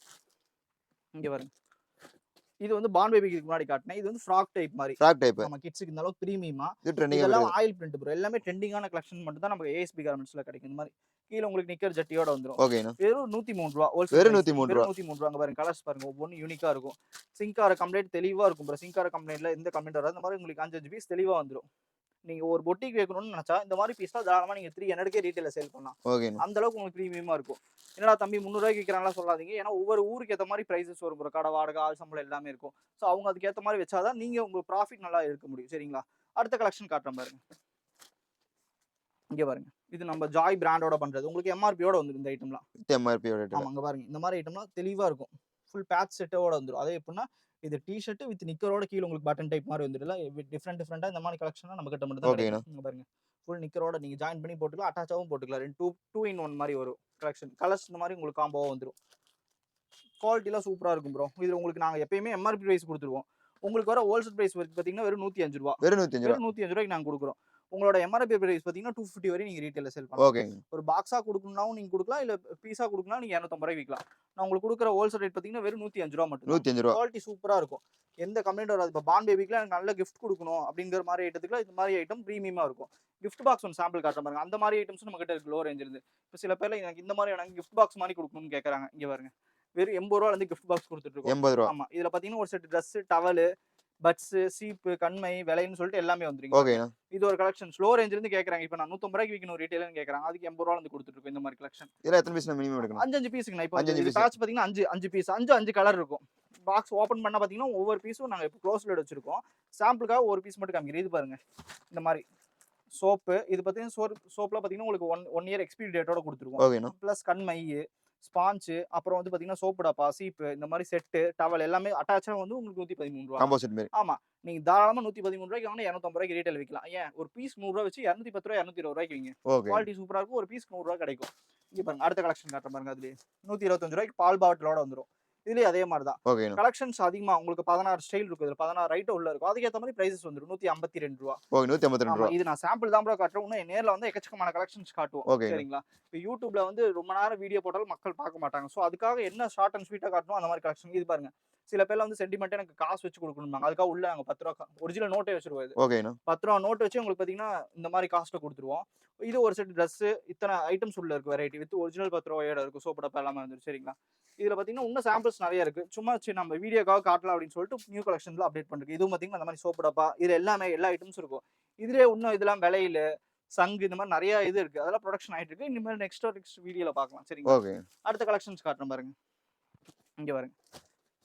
இங்க பாருங்க இது வந்து பான் பேபிக்கு முன்னாடி காட்டினேன் இது வந்து ஃப்ராக் டைப் மாதிரி ஃப்ராக் டைப். நம்ம கிட்ஸ்க்கு இந்த அளவுக்கு பிரீமியமா இது ட்ரெண்டிங்கா இதெல்லாம் இருக்கு. ஆயில் பிரிண்ட் ப்ரோ எல்லாமே ட்ரெண்டிங்கான கலெக்ஷன் மட்டும் தான் நமக்கு ஏஎஸ்பி கார்மெண்ட்ஸ்ல கிடைக்கும் இந்த மாதிரி கீழ உங்களுக்கு நிக்கர் ஜட்டியோட வந்துரும் ஓகேண்ணா. வெறும் 103 ரூபா வெறும் 103 ரூபா. 103 ரூபாங்க பாருங்க கலர்ஸ் பாருங்க ஒவ்வொன்றும் யூனிக்கா இருக்கும் சிங்கார கம்ப்ளைண்ட் தெளிவா இருக்கும் ப்ரோ சிங்கார கம்ப்ளைண்ட்ல எந்த கம்ப்ளைண்ட் வராது இந்த மாதிரி உங்களுக்கு 5 பீஸ் தெளிவா வந்துரும் நீங்க ஒரு பொட்டிக்கு வைக்கணும்னு நினைச்சா இந்த மாதிரி பீஸ் தான் தாராளமா நீங்க 300 ரீட்டைல சேல் பண்ணலாம் ஓகேண்ணா. அந்த அளவுக்கு உங்களுக்கு பிரீமியமா இருக்கும் என்னடா தம்பி 300 ரூபாய்க்கு விற்கிறாங்களா சொல்லாதீங்க ஏன்னா ஒவ்வொரு ஊருக்கு ஏற்ற மாதிரி பிரைசஸ் வரும் ப்ரோ கடை வாடகை ஆள் சம்பளம் எல்லாமே இருக்கும் ஸோ அவங்க அதுக்கு ஏற்ற மாதிரி வச்சாதான் நீங்க உங்க ப்ராஃபிட் நல்லா எடுக்க முடியும் சரிங்களா அடுத்த கலெக்ஷன் காட்டுறேன் பாருங்க இங்க பாருங்க இது நம்ம ஜாய் பிராண்டோட பண்றது உங்களுக்கு எம்ஆர்பியோட வந்துடும் இந்த ஐட்டம்லாம் எம்ஆர்பி ஓட. ஆமா அங்க பாருங்க இந்த மாதிரி ஐட்டம்லாம் தெளிவா இருக்கும் ஃபுல் பேட்ச் செட்டோட வந்துடும் அதே எப்படின்னா இது டிஷர்ட் வித் நிக்கரோட கீழ உங்களுக்கு பட்டன் டைப் மாதிரி வந்துடுல டிஃப்ரெண்டா இந்த மாதிரி கலெக்ஷன் நம்ம கிட்ட மட்டும் தான் ஓகேண்ணா. இங்க பாருங்க ஃபுல் நிக்கரோட நீங்க ஜாயின் பண்ணி போட்டுக்கலாம் அட்டாச்சாவும் போட்டுக்கலாம் 2 in 1 மாதிரி வரும் கலெக்ஷன் கலர்ஸ் இந்த மாதிரி உங்களுக்கு காம்போவா வந்துடும் குவாலிட்டிலாம் சூப்பரா இருக்கும் ப்ரோ இதுல உங்களுக்கு நாங்க எப்பயுமே எம்ஆர்பி பிரைஸ் கொடுத்துருவோம் உங்களுக்கு வர ஹோல்சேல் பிரைஸ் பாத்தீங்கன்னா வெறும் 105 ரூபா வெறும் 105 ரூபா. 105 ரூபாய்க்கு நாங்க கொடுக்குறோம் உங்களோட எம்ஆர்பி பிரைஸ் பாத்தீங்கன்னா 250 வரை நீங்க ரீட்டைல சேல் பண்ணலாம் ஓகேங்க. ஒரு பாக்ஸா கொடுக்கணும்னாவும் நீங்க கொடுக்கலாம் இல்ல பீஸா கொடுக்கணும் நீங்க 250 ரூபாய்க்கு விற்கலாம் நான் உங்களுக்கு கொடுக்குற ஹோல்சேல் ரேட் பாத்தீங்கன்னா வெறும் 105 ரூபா மட்டும் 105 ரூபா. குவாலிட்டி சூப்பரா இருக்கும் எந்த கம்ப்ளைண்ட் வராது இப்போ பான் பேபிக்குலாம் எனக்கு நல்ல கிஃப்ட் கொடுக்கணும் அப்படிங்கிற மாதிரி ஐட்டத்துக்குலாம் இந்த மாதிரி ஐட்டம் ப்ரீமியமா இருக்கும் கிஃப்ட் பாக்ஸ் ஒன்று சாம்பிள் காட்டுற பாருங்க அந்த மாதிரி ஐட்டம்ஸ் நம்ம கிட்ட இருக்கு லோ ரேஞ்ச் இருந்து இப்போ சில பேர்ல எனக்கு இந்த மாதிரி எனக்கு கிஃப்ட் பாக்ஸ் மாதிரி கொடுக்கணும்னு கேட்கறாங்க இங்க பாருங்க வெறும் 80 ரூபா இருந்து கிஃப்ட் பாக்ஸ் கொடுத்துட்டு இருக்கோம் 80 ரூபா. ஆமா இதுல பாத்தீங்கன்னா ஒரு செட் ட்ரெஸ் டவல் பட்ஸ் சீப்பு கண்மை விலைன்னு சொல்லிட்டு எல்லாமே வந்துருங்க ஓகேண்ணா. இது ஒரு கலெக்ஷன் ஸ்லோ ரேஞ்ச் இருந்து கேட்கறாங்க இப்போ நான் 150 ரூபாய்க்கு விற்கணும் ரீட்டைலன்னு கேட்கறாங்க அதுக்கு 80 ரூபா இருந்து கொடுத்துட்டு இருக்கோம் இந்த மாதிரி கலெக்ஷன் இதெல்லாம் எத்தனை பீஸ் மினிமம் எடுக்கணும்? 5 பீஸுங்க இப்போ 5 இது piece. பேட்ச் பாத்தீங்கன்னா 5 பீஸ் 5 கலர் இருக்கும் பாக்ஸ் ஓபன் பண்ணா பாத்தீங்கன்னா ஒவ்வொரு பீஸும் நாங்க இப்போ க்ளோஸ் லெட் வச்சிருக்கோம் சாம்பிளுக்காக ஒரு பீஸ் மட்டும் காமிக்கிறேன் இது பாருங்க இந்த மாதிரி சோப்பு இது பாத்தீங்கன்னா சோப்ல பாத்தீங்கன்னா உங்களுக்கு ஒன் இயர் எக்ஸ்பீரி டேட்டோட கொடுத்துருவோம் ஓகேண்ணா. பிளஸ் கண்மை ஸ்பாஞ்சு அப்புறம் வந்து பாத்தீங்கன்னா சோப்பு டப்பா சீப்பு இந்த மாதிரி செட்டு டவல் எல்லாமே அட்டாச்சா வந்து உங்களுக்கு 113 ரூபா காம்போ செட் மாதிரி. ஆமா நீங்க தாராளமா 113 ரூபாய்க்கு வாங்கினா 250 ரூபாய்க்கு ரீட்டைல் விற்கலாம் ஏன் ஒரு பீஸ் 100 ரூபாய் வச்சு 210 ரூபாய் 220 ரூபாய்க்கு விங்க ஓகே. குவாலிட்டி சூப்பரா இருக்கும் ஒரு பீஸ் 100 ரூபாய் கிடைக்கும் இங்க பாருங்க அடுத்த கலெக்ஷன் காட்டுற பாருங்க அதுலயே 125 ரூபாய்க்கு பால் பாட்டிலோட வந்துரும் இதுலயே அதே மாதிரி தான் ஓகேண்ணா. கலெக்ஷன்ஸ் அதிகமா உங்களுக்கு 16 ஸ்டைல் இருக்கும் இதுல 16 ஐட்டம் உள்ள இருக்கும் அதுக்கேற்ற மாதிரி பிரைசஸ் வந்துடும் 152 ரூபா ஓகே 152 ஆமா ரூபா. இது நான் சாம்பிள் தான் ப்ரோ காட்டுறேன் இன்னும் நேர்ல வந்து எக்கச்சக்கமான கலெக்ஷன்ஸ் காட்டுவோம் Okay. சரிங்களா இப்போ யூடியூப்ல வந்து ரொம்ப நேரம் வீடியோ போட்டாலும் மக்கள் பார்க்க மாட்டாங்க சோ அதுக்காக என்ன ஷார்ட் அண்ட் ஸ்வீட்டா காட்டணும் அந்த மாதிரி கலெக்ஷன் இது பாருங்க சில பேர்ல வந்து சென்டிமெண்ட் எனக்கு காசு வச்சு கொடுக்கணும் அதுக்காக உள்ள நாங்க 10 ரூபா ஒரிஜினல் நோட்டே வச்சிருவோம் இது ஓகேண்ணா. 10 ரூபா நோட் வச்சு உங்களுக்கு பாத்தீங்கன்னா இந்த மாதிரி காஸ்ட்டை கொடுத்துருவோம் இது ஒரு செட் ட்ரெஸ் இத்தனை ஐட்டம்ஸ் உள்ள இருக்கு வெரைட்டி வித் ஒரிஜினல் 10 ரூபாயோட இருக்கு சோப்பு டப்பா எல்லாமே வந்துருக்கு சரிங்களா இதுல பாத்தீங்கன்னா இன்னும் சாம்பிள்ஸ் நிறைய இருக்கு சும்மா சரி நம்ம வீடியோக்காக காட்டலாம் அப்படின்னு சொல்லிட்டு நியூ கலெக்ஷன்ல அப்டேட் பண்றோம் இதுவும் பாத்தீங்கன்னா அந்த மாதிரி சோப்பு டப்பா இது எல்லாமே எல்லா ஐட்டம்ஸ் இருக்கும் இதுலயே இன்னும் இதெல்லாம் விலையில சங்கு இந்த மாதிரி நிறைய இது இருக்கு அதெல்லாம் ப்ரொடக்ஷன் ஆயிட்டு இருக்கு இனிமேல் நெக்ஸ்ட் வீடியோல பார்க்கலாம் சரிங்களா ஓகே. அடுத்த கலெக்ஷன்ஸ் காட்டுறேன் பாருங்க இங்க பாருங்க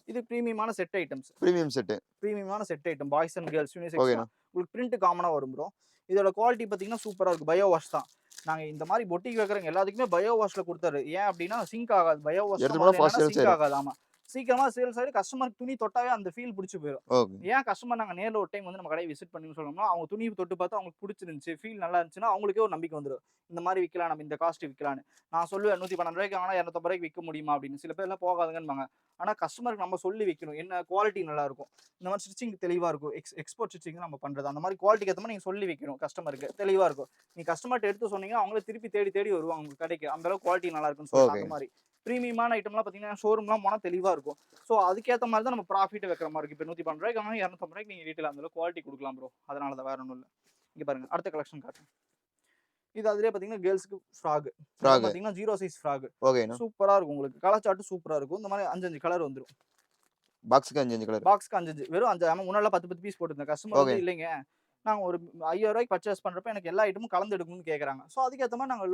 இது பிரீமியமான செட் ஐட்டம்ஸ். Premium set. பிரீமியமான set item. Boys and girls unisex ஓகேண்ணா. தான். உங்களுக்கு பிரிண்ட் காமனா வரும் ப்ரோ. இதோட குவாலிட்டி பார்த்தீங்கன்னா சூப்பரா இருக்கு. பயோ வாஷ் தான். நாங்க இந்த மாரி பொட்டிக் வைக்கிறவங்க எல்லாத்துக்குமே பயோ வாஷ்ல குடுத்துறது. ஏன் அப்டின்னா சிங்க் ஆகாது. பயோ வாஷ்ல எடுத்து போனா ஃபாஸ்ட் சேல்ஸ் சிங்க் ஆயிரும். ஆகாது. ஆமா. சீக்கிரமா சேல்ஸ் ஆயிரும். கஸ்டமருக்கு துணி தொட்டாவே அந்த ஃபீல் புடிச்சு போயிரும். ஓகே. ஏன் கஸ்டமர் நாங்க நேர்ல ஒரு டைம் வந்து நம்ம கடைய விசிட் பண்ணி சொன்னோம்னா, அவங்க துணி தொட்டு பார்த்தா அவங்களுக்கு புடிச்சிருந்துச்சு, ஃபீல் நல்லா இருந்துச்சுன்னா, அவங்களுக்கே ஒரு நம்பிக்கை வந்துரும். இந்த மாரி விக்கலாம், நம்ம இந்த காஸ்ட் விக்கலான்னு. நான் சொல்லுவேன் ரூ. 112 வாங்குனா ரூ. 250 விக்க முடியுமா அப்படின்னு. சில பேர்லாம் போகாதுங்கன்பாங்க. ஆனா கஸ்டமருக்கு நம்ம சொல்லி விக்கணும். என்ன குவாலிட்டி நல்லா இருக்கும். இந்த மாரி ஸ்டிச்சிங் தெளிவா இருக்கும். எக்ஸ்போர்ட் ஸ்டிச்சிங் நம்ம பண்றது. அந்த மாரி குவாலிட்டிக்கு ஏத்த மாரி நீங்க சொல்லி வைக்கணும் கஸ்டமருக்கு. தெளிவா இருக்கும். நீங்க கஸ்டமர்ட்ட எடுத்து சொன்னீங்கன்னா, அவங்களே திருப்பி தேடி தேடி வருவாங்க உங்க கடைக்கு. அந்த அளவுக்கு குவாலிட்டி நல்லா இருக்குன்னு சொல்லிட்டு ஓகே. அந்த மாரி. பிரீமியமான ஐட்டம்லாம் பார்த்தீங்கன்னா, ஷோரூம்லாம் போனா தெளிவா இருக்கும். ஸோ அதுக்கேத்த மாரி தான் நம்ம ப்ராஃபிட் வைக்கிற மாரி இருக்கு. இப்ப ரூ. 112 வாங்குனா ரூ. 250 நீங்க ரீட்டெயில் அந்த அளவுக்கு குவாலிட்டி குடுக்கலாம் ப்ரோ. அதனால தான் வேற ஒண்ணும் இல்ல. இங்க பாருங்க. அடுத்த கலெக்ஷன் காட்டுறேன். இது அதிலேயே பார்த்தீங்கன்னா, கேர்ல்ஸ்க்கு ஃப்ராக். இதெல்லாம் பார்த்தீங்கன்னா, 0 சைஸ் ஃப்ராக். ஓகேண்ணா. சூப்பரா இருக்கும் உங்களுக்கு. கலர் சார்ட் சூப்பரா இருக்கும். இந்த மாரி 5, 5 கலர் வந்துரும். பாக்ஸ்க்கு 5, 5 கலர். பாக்ஸ்க்கு 5, 5 வெறும் 5 ஆமா முன்னாடிலாம் 10, 10 பீஸ் போட்டிருந்தேன். Customer okay. வந்து இல்லைங்க. நாங்க ஒரு ரூ. 5000 பர்ச்சேஸ் பண்றப்ப எனக்கு எல்லா ஐட்டமும் கலந்து எடுக்கணும்னு கேட்கறாங்க. ஸோ அதுக்கேத்த மாரி நாங்க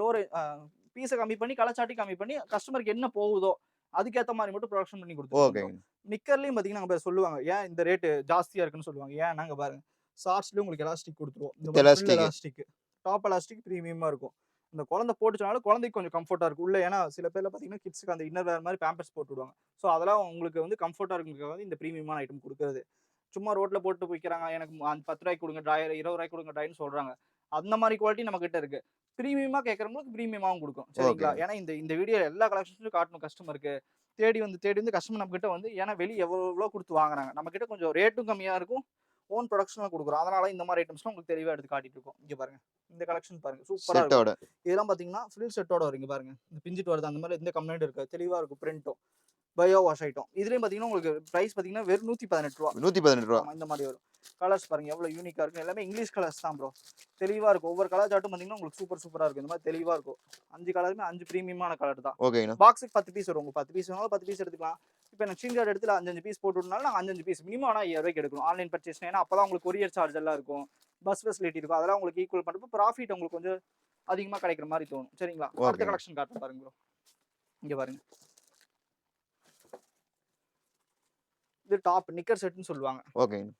பீஸ கம்மி பண்ணி, கலர் சார்ட்டையும் கம்மி பண்ணி, கஸ்டமருக்கு என்ன போகுதோ, அதுக்கேத்த மாரி மட்டும் புரொடக்ஷன் பண்ணி குடுத்துருக்கோம் ப்ரோ. ஓகேங்க. நிக்கர்லயும் பார்த்தீங்கன்னா, அங்க சொல்லுவாங்க. ஏன் இந்த ரேட் ஜாஸ்தியா இருக்குன்னு சொல்லுவாங்க. ஏன்னா இங்க பாருங்க. ஷார்ட்ஸ்லயும் உங்களுக்கு எலாஸ்டிக் குடுத்துருவோம். இந்த மாரி full elastic. Elastic. Top elastic பிரீமியமா இருக்கும். இந்த குழந்தை போட்டுச்சுனாலும் குழந்தைக்கு கொஞ்சம் கம்ஃபர்ட்டா இருக்கும். உள்ள ஏன்னா சில பேர்ல பார்த்தீங்கன்னா, கிட்ஸ்க்கு அந்த இன்னர் வேர் மாரி பேம்பர்ஸ் போட்டு விடுவாங்க. ஸோ அதெல்லாம் உங்களுக்கு வந்து கம்ஃபர்ட்டா இருக்குறதுக்காக இந்த பிரீமியமான ஐட்டம் குடுக்குறது. சும்மா ரோட்ல போட்டு விக்கிறாங்க. எனக்கு ரூ. 10 குடுங்க ட்ராயர், ரூ. 20 குடுங்க ட்ராயர்ன்னு சொல்றாங்க. அந்த மாரி குவாலிட்டி நம்ம கிட்ட இருக்கு. பிரீமியமா கேட்கறவங்களுக்கு பிரீமியமாவும் குடுக்கும். சரிங்களா? ஓகே. ஏன்னா இந்த இந்த வீடியோ எல்லா கலெக்ஷன்ஸும் காட்டணும் கஸ்டமருக்கு. தேடி வந்து கஸ்டமர் நம்ம கிட்ட வந்து ஏன்னா வெளிய எவ்வளோ குடுத்து வாங்குறாங்க. நம்ம கிட்ட கொஞ்சம் ரேட்டும் கம்மியா இருக்கும். ஓன் புரொடக்ஷன்ல குடுக்குறோம். அதனால இந்த மாரி ஐட்டம்ஸ்லாம் உங்களுக்கு தெளிவா எடுத்து காட்டிட்டு இருக்கோம். இங்க பாருங்க. இந்த கலெக்ஷன் பாருங்க. சூப்பரா இருக்கும். செட்டோட. இதெல்லாம் பார்த்தீங்கன்னா, ஃப்ரில் செட்டோட வரும். இங்க பாருங்க. இந்த பிஞ்சிட்டு வருது. அந்த மாரி எந்த கம்ப்ளைண்ட் இருக்காது. தெளிவா இருக்கும் பிரிண்ட்டும். Bio wash item. இதுலயும் பார்த்தீங்கன்னா, உங்களுக்கு பிரைஸ் பார்த்தீங்கன்னா, வெறும் ரூ. 118. ரூ. 118. ஆமா, இந்த மாரி வரும். கலர்ஸ் பாருங்க எவ்வளோ யூனிக்கா இருக்கு. எல்லாமே இங்கிலீஷ் கலர்ஸ் தான் ப்ரோ. தெளிவா இருக்கும். ஒவ்வொரு கலர் சார்ட்டும் பார்த்தீங்கன்னா, உங்களுக்கு சூப்பரா இருக்கும். இந்த மாரி தெளிவா இருக்கும். 5 கலருமே 5 பிரீமியமான கலர் தான். ஓகேண்ணா. பாக்ஸுக்கு 10 பீஸ் வரும். உங்களுக்கு 10 பீஸ் வேணாலும் 10 பீஸ் எடுத்துக்கலாம். இப்ப எனக்கு ஸ்கிரீன்ஷாட் எடுத்து 5, 5 பீஸ் போட்டு விடனாலும் நாங்க 5, 5 பீஸ் மினிமம் ஆனா ரூ. 5000 எடுக்கணும். ஆன்லைன் பர்ச்சேஸ்னா ஏன்னா அப்பதான் உங்களுக்கு கொரியர் சார்ஜ் எல்லாம் இருக்கும். பஸ் ஃபெசிலிட்டி இருக்கும். அதெல்லாம் உங்களுக்கு ஈக்குவல் பண்றப்ப ப்ராஃபிட் உங்களுக்கு கொஞ்சம் அதிகமா கிடைக்கிற மாரி தோணும். சரிங்களா? அடுத்த ஓகே. கலெக்ஷன் காட்டுறேன் பாருங்க ப்ரோ. இங்க பாருங்க. இது டாப் நிக்கர் செட்ன்னு சொல்லுவாங்க. ஓகேங்க.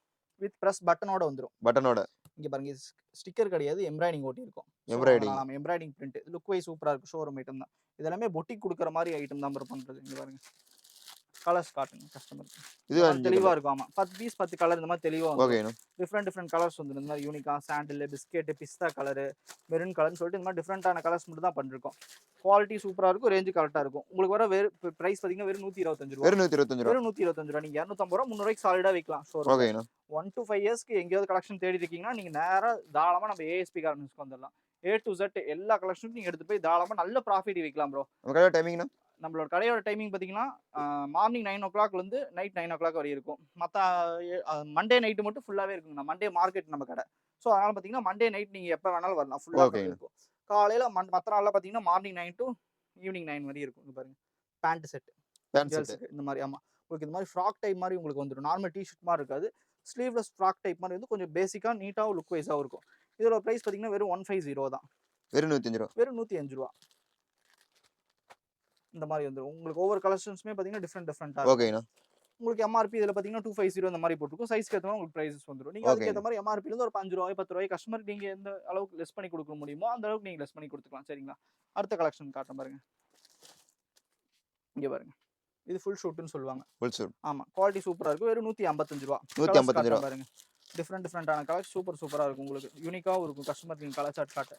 வித் பிரஸ் பட்டனோட வந்துரும். பட்டனோட. இங்க பாருங்க. இது ஸ்டிக்கர் கிடையாது. எம்ப்ராய்டிங் ஒட்டியிருக்கும். எம்ப்ராய்டிங். நம்ம எம்ப்ராய்டிங் பிரிண்ட். லுக் வைஸ் சூப்பரா இருக்கும். ஷோரூம் ஐட்டம் தான். இது எல்லாமே பொட்டிக் குடுக்குற மாரி ஐட்டம் தான் ப்ரோ பண்றது. இங்க பாருங்க. கலர்ஸ் காட்டுங்க கஸ்டமருக்கு. இது 5 தெளிவா கலர். இருக்கும். ஆமா. 10 பீஸ் 10 கலர் இந்த மாரி தெளிவா வந்துரும். ஓகேண்ணா. டிஃபரெண்ட் கலர்ஸ் வந்துரும். இந்த மாரி யூனிக்கா சாண்டில், பிஸ்கட், பிஸ்தா கலரு, மெரூன் கலர்ன்னு சொல்லிட்டு இந்த மாரி டிஃபரெண்டான கலர்ஸ் மட்டும் தான் பண்ணிருக்கோம். குவாலிட்டி சூப்பரா இருக்கும். ரேஞ்ச் கரெக்ட்டா இருக்கும். உங்களுக்கு வர பிரைஸ் பார்த்தீங்கன்னா வெறும் ரூ. 125. வெறும் ரூ. 125. வெறும் ரூ. 125. நீங்க ரூ. 250 ரூ. 300 சாலிடா விக்கலாம். ஷோரூம்ல. ஓகேண்ணா. 1 to 5 இயர்ஸ்க்கு எங்கேயாவது கலெக்ஷன் தேடி இருக்கீங்கன்னா, நீங்க நேரா தாராளமா நம்ம ஏஎஸ்பி கார்மெண்ட்ஸ்க்கு வந்துரலாம். ஏ டூ Z எல்லா கலெக்ஷனும் நீங்க எடுத்துட்டு போய் தாராளமா நல்ல ப்ராஃபிட் விக்கலாம் ப்ரோ. நம்ம கடையோட டைமிங்ண்ணா? நம்மளோட கடையோட டைமிங் பார்த்தீங்கன்னா, மார்னிங் 9:00லேருந்து நைட் 9:00 வரை இருக்கும். மத்த மண்டே நைட் மட்டும் ஃபுல்லாவே இருக்குங்கண்ணா. மண்டே மார்க்கெட் நம்ம கடை. ஸோ அதனால பார்த்தீங்கன்னா, மண்டே நைட் நீங்க எப்ப வேணாலும் வரலாம். ஃபுல்லா ஓகேங்க. இருக்கும். காலையில மத்த நாள்ல பார்த்தீங்கன்னா, மார்னிங் 9 to ஈவினிங் 9 வரை இருக்கும். இங்க பாருங்க. Pant set. Pant set. கேர்ல்ஸ்க்கு இந்த மாரி ஆமா. உங்களுக்கு இந்த மாரி ஃப்ராக் டைப் மாரி உங்களுக்கு வந்துரும். நார்மல் டீ ஷர்ட் மாரி இருக்காது. ஸ்லீவ்லெஸ் ஃப்ராக் டைப் மாரி வந்து கொஞ்சம் பேசிக்கா, நீட்டாவும் லுக் வைஸாவும் இருக்கும். இதோட பிரைஸ் பார்த்தீங்கன்னா, வெறும் 150 தான். வெறும் ரூ. 105. வெறும் ரூ. 105. இந்த மாரி வந்துரும். உங்களுக்கு ஒவ்வொரு கலெக்ஷன்ஸுமே பார்த்தீங்கன்னா, டிஃபரெண்டா இருக்கும். ஓகேண்ணா. உங்களுக்கு எம்ஆர்பி இதுல பார்த்தீங்கன்னா 250 இந்த மாரி போட்டுருக்கும். சைஸ்க்கு ஏத்த மாரி உங்களுக்கு பிரைஸஸ் வந்துரும். நீங்க அதுக்கு ஏத்த மாரி எம்ஆர்பில இருந்து ஒரு ரூ. 5 ரூ. 10 கஸ்டமருக்கு நீங்க எந்த அளவுக்கு லெஸ் பண்ணி குடுக்க முடியுமோ, அந்த அளவுக்கு நீங்க லெஸ் பண்ணி குடுத்துக்கலாம். சரிங்களா? அடுத்த கலெக்ஷன் காட்டுறேன் பாருங்க. இங்க பாருங்க. இது ஃபுல் ஷூட்ன்னு சொல்லுவாங்க. Full shoot. ஆமா. குவாலிட்டி சூப்பரா இருக்கும். வெறும் ரூ. 155. ரூ. 155. பாருங்க. டிஃபரெண்டான கலர் சூப்பரா இருக்கும் உங்களுக்கு. யூனிக்காவும் இருக்கும். கஸ்டமருக்கு நீங்க கலர் சார்ட் காட்ட.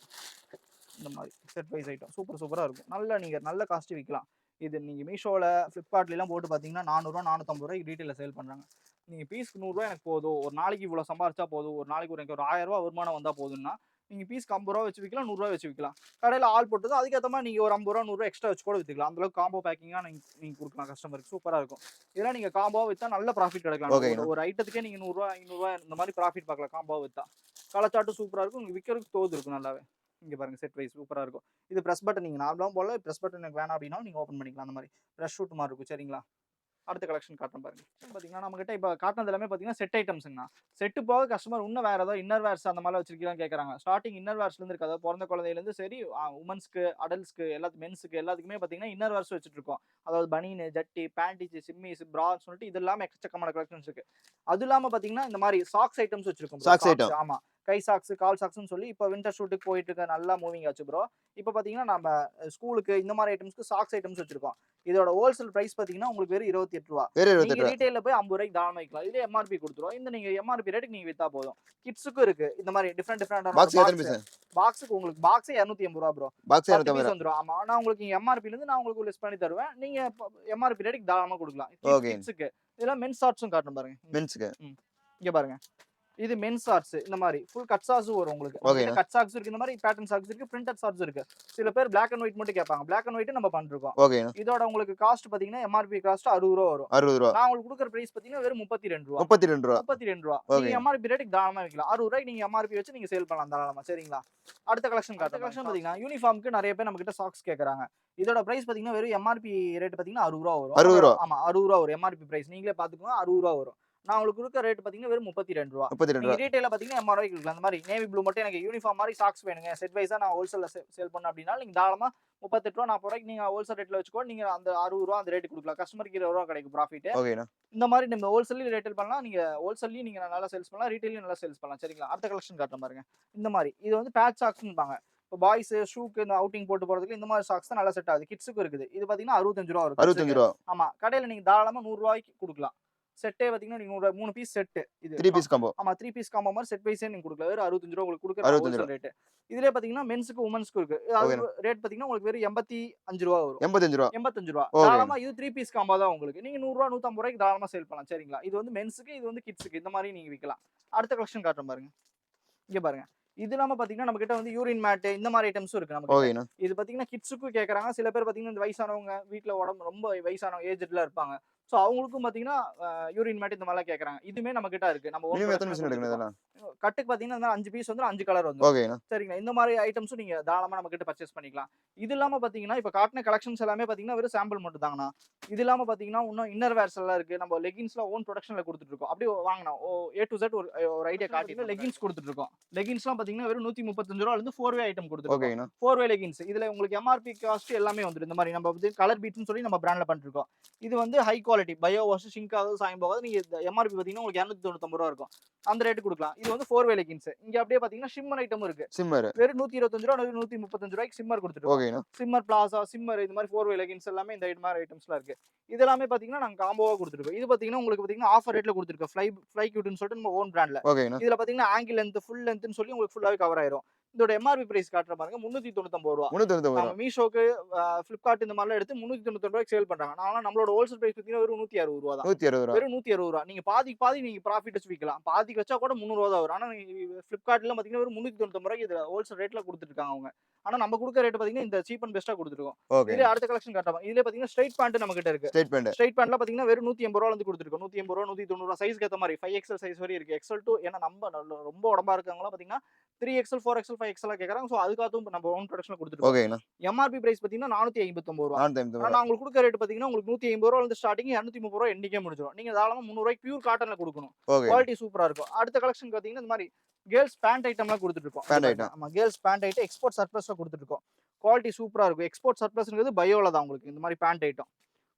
இந்த மாரி செட் வைஸ் ஐட்டம் சூப்பரா இருக்கும். நீங்க நல்ல காஸ்ட் விக்கலாம். இது நீங்க மீஷோல, ஃப்ளிப்கார்ட்லலாம் போட்டு பார்த்தீங்கன்னா ரூ. 400 450 ரீட்டெயில்ல சேல் பண்றாங்க. நீங்க பீஸ்க்கு ரூ. 100 எனக்கு போதும். ஒரு நாளைக்கு இவ்வளோ சம்பாரிச்சா போதும். ஒரு நாளைக்கு எனக்கு ஒரு ரூ. 1000 வருமானம் வந்தா போதும்னா, நீங்க பீஸ்க்கு ரூ. 50 வச்சு விக்கலாம். ரூ. 100 வச்சு விக்கலாம். கடையில ஆள் போட்டது அதுக்கேத்த மாரி நீங்க ஒரு ரூ. 50 100 எக்ஸ்ட்ரா வச்சு கூட வித்துக்கலாம். அந்த அளவுக்கு காம்போ பேக்கிங்கா நீங்க குடுக்கலாம் கஸ்டமருக்கு. சூப்பரா இருக்கும். இதெல்லாம் நீங்க காம்போவா வித்தா நல்ல ப்ராஃபிட் கிடைக்கலாம். ஓகேண்ணா. ஒரு ஐட்டத்துக்கே நீங்க ரூ. 100 500 இந்த மாரி ப்ராஃபிட் பார்க்கலாம் காம்போவா வித்தா. கலர் சார்ட்டும் சூப்பரா இருக்கும். உங்களுக்கு விக்கிறதுக்கு தோது இருக்கும் நல்லாவே. இங்க பாருங்க செட் வைஸ் சூப்பரா இருக்கும். இது பிரஸ் பட்டன் நீங்க நார்மலா போடலாம். பிரஸ் பட்டன் எனக்கு வேணாம் அப்படின்னா நீங்க ஓப்பன் பண்ணிக்கலாம். அந்த மாரி பிரஷ் ஷூட் மாரி இருக்கும். சரிங்களா? அடுத்த கலெக்ஷன் காட்டுறேன் பாருங்க. பாத்தீங்கன்னா நம்ம கிட்ட இப்ப காட்டுனது எல்லாமே பாத்தீங்கன்னா செட் ஐட்டம்ஸ்ங்கண்ணா. செட்டு போக கஸ்டமர் இன்னும் வேற ஏதாவது இன்னர் வேர்ஸ் அந்த மாதிரி வச்சிருக்கீங்களான்னு கேக்குறாங்க. ஸ்டார்டிங் இன்னர் வேர்ஸ்ல இருந்து இருக்கு. அதாவது பிறந்த குழந்தையில இருந்து சரி உமன்ஸ்க்கு, அடல்ட்ஸ்க்கு, மென்ஸ்க்கு எல்லாத்துக்குமே பாத்தீங்கன்னா இன்னர் வேர்ஸ் வச்சுட்டு இருக்கோம். அதாவது பனியன், ஜட்டி, பேண்டிஸ், சிம்மிஸ், பிரான்னு சொல்லிட்டு இது இல்லாம எக்கச்சக்கமான கலெக்ஷன்ஸ் இருக்கு. அது இல்லாம பாத்தீங்கன்னா இந்த மாதிரி சாக்ஸ் ஐட்டம்ஸ் வச்சிருக்கோம். Socks item. ஆமா. கை சாக்ஸ், கால் சாக்ஸ்னு சொல்லி இப்ப வின்டர் ஷூட்டுக்கு போயிட்டு இருக்க நல்லா மூவிங் ஆச்சு ப்ரோ. இப்ப பாத்தீங்கன்னா நம்ம ஸ்கூலுக்கு இந்த மாதிரி ஐட்டம்ஸ்க்கு சாக்ஸ் ஐட்டம்ஸ் வச்சிருக்கோம். இதோட ஹோல்சேல் பிரைஸ் பாத்தீங்கன்னா உங்களுக்கு வெறும் ரூ. 28. வெறும் நீங்க 28. ரீட்டைல்ல போய் ரூ. 50 தாராளமா விக்கலாம். இதே எம்ஆர்பி கொடுத்துருவோம். இந்த நீங்க எம்ஆர்பி ரேட்டுக்கு நீங்க வித்தா போதும். கிட்ஸுக்கும் இருக்கு. இந்த மாதிரி டிஃபரெண்டான பாக்ஸ் எத்தனை பீஸ்? பாக்ஸுக்கு உங்களுக்கு பாக்ஸே ரூ. 280 ப்ரோ. Box 10 piece 250. வந்துரும். ஆமா. நான் உங்களுக்கு எம்ஆர்பில இருந்து நான் உங்களுக்கு லெஸ் பண்ணி தருவேன். நீங்க எம்ஆர்பி ரேட்டுக்கு தாராளமா கொடுக்கலாம். ஓகே. கிட்ஸுக்கு. இதெல்லாம் மென்ஸ் ஷார்ட்ஸும் காட்டுறேன் பாருங்க. மென்ஸ்க்கு. இங்க பாருங்க. இது மென்ஸ் ஷார்ட்ஸ் இந்த மாதிரி ஃபுல் கட் ஷார்ட்ஸ் வரும் உங்களுக்கு. ஓகே. கட் ஷார்ட்ஸ் இருக்கு, இந்த மாதிரி பேட்டர்ன் ஷார்ட்ஸ் இருக்கு, பிரிண்டட் ஷார்ட்ஸ் இருக்கு. சில பேர் Black and white மட்டும் கேட்பாங்க. Black and white நம்ம பண்ணிருக்கோம். ஓகே. இதோட உங்களுக்கு காஸ்ட் பாத்தீங்கன்னா எம்ஆர்பி காஸ்ட் ரூ. 60 வரும். ரூ. 60. நான் உங்களுக்கு கொடுக்குற பிரைஸ் பாத்தீங்கன்னா வெறும் ரூ. 32. ரூ. 32. 32. நீங்க எம்ஆர்பி ரேட்டுக்கு தாராளமா விக்கலாம். ரூ. 60 நீங்க எம்ஆர்பி வச்சு நீங்க சேல் பண்ணலாம் தாராளமா. சரிங்களா? அடுத்த கலெக்ஷன் பாத்தீங்கன்னா யூனிஃபார்ம்க்கு நிறைய பேர் நம்ம கிட்ட சாக்ஸ் கேக்குறாங்க. இதோட பிரைஸ் பாத்தீங்கன்னா வெறும் எம்ஆர்பி ரேட் பாத்தீங்கன்னா ரூ. 60 வரும். 60. ஆமா ரூ. 60 வரும் எம்ஆர்பி பிரைஸ். நீங்களே பாத்துக்கோங்க ரூ. 60 வரும். நான் உங்களுக்கு கொடுக்குற ரேட் பாத்தீங்கன்னா வெறும் ரூ. 32. 32. நீங்க ரீட்டைல பாத்தீங்கன்னா 80 ரூபாய்க்கு கொடுக்கலாம். அந்த மாதிரி நேவி ப்ளூ மட்டும் எனக்கு யூனிஃபார்ம் மாதிரி சாக்ஸ் வேணுங்க. செட் வைஸா நான் ஹோல்சேல்ல சேல் பண்ண அப்படின்னா நீங்க தாராளமா ரூ. 38 40 ரூபாய்க்கு நீங்க ஹோல்சேல் ரேட்ல வச்சுக்கோ. நீங்க அந்த ரூ. 60 அந்த ரேட் கொடுக்கலாம். கஸ்டமருக்கு ரூ. 20 கிடைக்கும் ப்ராஃபிட். ஓகேண்ணா. இந்த மாதிரி நம்ம ஹோல்சேல்லயும் ரீட்டைல் பண்ணலாம். நீங்க ஹோல்சேல்லயும் நீங்க நல்லா சேல்ஸ் பண்ணலாம். ரீட்டைலயும் நல்லா சேல்ஸ் பண்ணலாம். சரிங்களா? அடுத்த கலெக்ஷன் காட்டுறேன் பாருங்க. இந்த மாதிரி இது வந்து பேட்ச் சாக்ஸ்னுபாங்க. இப்போ பாய்ஸ் ஷூக்கு இந்த அவுட்டிங் போட்டு போறதுக்கு இந்த மாதிரி சாக்ஸ் தான் நல்லா செட் ஆகுது. கிட்ஸுக்கு இருக்குது. இது பாத்தீங்கன்னா ரூ. 65 வரும். 65. ஆமா. கடையில நீங்க தாராளமா ரூ. 100 ரூபாய்க்கு கொடுக்கலாம். செட்டே பாத்தீங்கன்னா நீங்க 3 பீஸ் செட் இது 3 பீஸ் காம்போ. ஆமா 3 பீஸ் காம்போ மாதிரி செட் வைஸே நீங்க கொடுக்கலாம். வெறும் 65 ரூபாய் உங்களுக்கு கொடுக்குற 65 ஹோல்சேல் ரேட். இதுலயே பாத்தீங்கன்னா மென்ஸ்க்கு உமன்ஸ்க்கு இருக்கு. அது ரேட் பாத்தீங்கன்னா உங்களுக்கு வெறும் 85 ரூபாய் வரும். 85 ரூபாய். 85 ரூபாய். தாராளமா இது 3 பீஸ் காம்போ தான் உங்களுக்கு. நீங்க 100 ரூபாய் 150 ரூபாய்க்கு தாராளமா சேல் பண்ணலாம். சரிங்களா? இது வந்து மென்ஸ்க்கு, இது வந்து கிட்ஸ்க்கு. இந்த மாதிரி நீங்க விக்கலாம். அடுத்த கலெக்ஷன் காட்டுறேன் பாருங்க. இங்க பாருங்க. இது இல்லாம பாத்தீங்கன்னா நம்ம கிட்ட வந்து யூரின் மேட் இந்த மாதிரி ஐட்டம்ஸும் இருக்கு நமக்கு. ஓகேண்ணா. இது பாத்தீங்கன்னா கிட்ஸுக்கும் கேக்குறாங்க. சில பேர் பாத்தீங்கன்னா இந்த வயசானவங்க வீட்ல உடம்பு ரொம்ப வயசானவங்க ஏஜ்ட்ல இருப்பாங்க. சோ அவங்களுக்கும் பாத்தீங்கன்னா யூரின் மேட் இந்த மாதிரிலாம் கேக்குறாங்க. இதுமே நம்ம கிட்ட இருக்கு. நம்ம மினிமம் எத்தனை பீஸ் எடுக்கணும் இதெல்லாம்? கட்டுக்கு பாத்தீங்கன்னா 5 பீஸ் வந்து 5 கலர் வந்து. ஓகேண்ணா. சரிங்களா? இந்த மாதிரி ஐட்டம்ஸும் நீங்க தாராளமா நம்ம கிட்ட பர்ச்சேஸ் பண்ணிக்கலாம். இது இல்லாம பாத்தீங்கன்னா இப்ப காட்டின கலெக்ஷன்ஸ் எல்லாமே பாத்தீங்கன்னா வெறும் சாம்பிள் மட்டும் தாங்கண்ணா. இது இல்லாம பாத்தீங்கன்னா இன்னும் இன்னர் வேர்ஸ் எல்லாம் இருக்கு. நம்ம லெகின்ஸ்லாம் ஓன் ப்ரொடக்ஷன்ல கொடுத்துட்டு இருக்கோம். அப்படியே வாங்கினா A to Z ஒரு ஐடியா காட்டிட்டு லெகின்ஸ் கொடுத்துட்டு இருக்கோம். லெகின்ஸ்லாம் பாத்தீங்கன்னா வெறும் 135 ரூபாயில இருந்து 4 வே ஐட்டம் கொடுத்துருக்கோம். ஓகேண்ணா. 4 வே லெகின்ஸ். இதுல உங்களுக்கு எம்ஆர்பி காஸ்ட் எல்லாமே வந்துரும். இந்த மாதிரி நம்ம வந்து கலர் பீட்ஸ்னு சொல்லி நம்ம பிராண்ட்ல பண்ணிருக்கோம். இது வந்து high quality bio wash shrink ஆகாது சாயம் போகாது. நீங்க எம்ஆர்பி பாத்தீங்கன்னா உங்களுக்கு 295 ரூபாய் இருக்கும். அந்த ரேட் கொடுக்கலாம். இது வந்து 4 வே லெகின்ஸ். இங்க அப்படியே பாத்தீங்கன்னா ஷிம்மர் ஐட்டம் இருக்கு. சிம்மர் வெறும் 125 ரூபாய் 135 ரூபாய்க்கு சிம்மர் கொடுத்துருக்கோம். ஓகேண்ணா. சிம்மர் பிளாசா சிம்மர் இந்த மாதிரி 4 வே லெகின்ஸ் எல்லாமே இந்த மாதிரி ஐட்டம்ஸ்லாம் இருக்கு. இதெல்லாமே பாத்தீங்கன்னா நாங்க காம்போவா கொடுத்துருக்கோம். இது பாத்தீங்கன்னா உங்களுக்கு பாத்தீங்கன்னா ஆஃபர் ரேட்ல கொடுத்துருக்கோம். ஃப்ளை கியூட்னு சொல்லிட்டு நம்ம ஓன் பிராண்ட்ல. ஓகேண்ணா. இதுல பாத்தீங்கன்னா ஆங்கிள் லென்த் ஃபுல் லென்த்னு சொல்லி உங்களுக்கு ஃபுல்லாவே கவர் ஆயிரும். இதோட எம்ஆர்பி பிரைஸ் காட்டுற பாருங்க 399 ரூபாய். 399. மீஷோக்கு Flipkart இந்த மாதிரிலாம் எடுத்து 399 ரூபாய்க்கு சேல் பண்றாங்க. ஆனா நம்மளோட ஹோல்சேல் பிரைஸ் பாத்தீங்கன்னா வெறும் 160 ரூபாய் தான். 160 ரூபாய். வெறும் 160 ரூபாய். நீங்க பாதி நீங்க ப்ராஃபிட் வச்சு விக்கலாம். பாதிக்கு வச்சா கூட 300 ரூபாய் தான் வரும். ஆனா Flipkartல பாத்தீங்கன்னா வெறும் 399 ரூபாய்க்கு இதுல ஹோல்சேல் ரேட்ல கொடுத்துட்டு இருக்காங்க அவங்க. ஆனா நம்ம கொடுக்குற ரேட் பாத்தீங்கன்னா இந்த சீப் அண்ட் பெஸ்டா கொடுத்துருக்கோம். ஓகே. இதுல அடுத்த கலெக்ஷன் காட்டுறோம். இதுல பாத்தீங்கன்னா ஸ்ட்ரைட் பேண்ட் நம்ம கிட்ட இருக்கு. Straight pant. ஸ்ட்ரைட் பேண்ட்ல பாத்தீங்கன்னா வெறும் 180 ரூபாயில இருந்து கொடுத்துருக்கோம். 180 ரூபாய் 190 ரூபாய் சைஸ்க்கு ஏத்த மாதிரி 5XL சைஸ் வரை இருக்கு. XL to ஏன்னா நம்ம ரொம்ப உடம்பா இருக்கவங்க பாத்தீங்கன்னா 3XL 4XL 5XL கேக்குறாங்க. சோ அதுக்காகவும் நம்ம ஓன் ப்ரொடக்ஷன்ல கொடுத்துருக்கோம். ஓகேண்ணா. எம்ஆர்பி பிரைஸ் பாத்தீங்கன்னா 459 ரூபாய். 459 ஆனா நான் உங்களுக்கு கொடுக்குற ரேட் பாத்தீங்கன்னா உங்களுக்கு 180 ரூபாயில இருந்து ஸ்டார்டிங் 230 ரூபாய் எண்ணிக்கே முடிஞ்சிடும். நீங்க தாராளமா 300 ரூபாய்க்கு பியூர் காட்டன்ல கொடுக்கணும். ஓகே. குவாலிட்டி சூப்பரா இருக்கும். அடுத்த கலெக்ஷன் பாத்தீங்கன்னா இந்த மாதிரி கேர்ள்ஸ் பேண்ட் ஐட்டம்லாம் கொடுத்துட்டு இருக்கோம். Pant item. ஆமா கேர்ள்ஸ் பேண்ட் ஐட்டம் எக்ஸ்போர்ட் சர்ப்ளஸ்ல கொடுத்துட்டு இருக்கோம். குவாலிட்டி சூப்பரா இருக்கும். எக்ஸ்போர்ட் சர்ப்ளஸ்ங்கிறது பயோல தான் உங்களுக்கு இந்த மாதிரி பேண்ட் ஐட்டம்.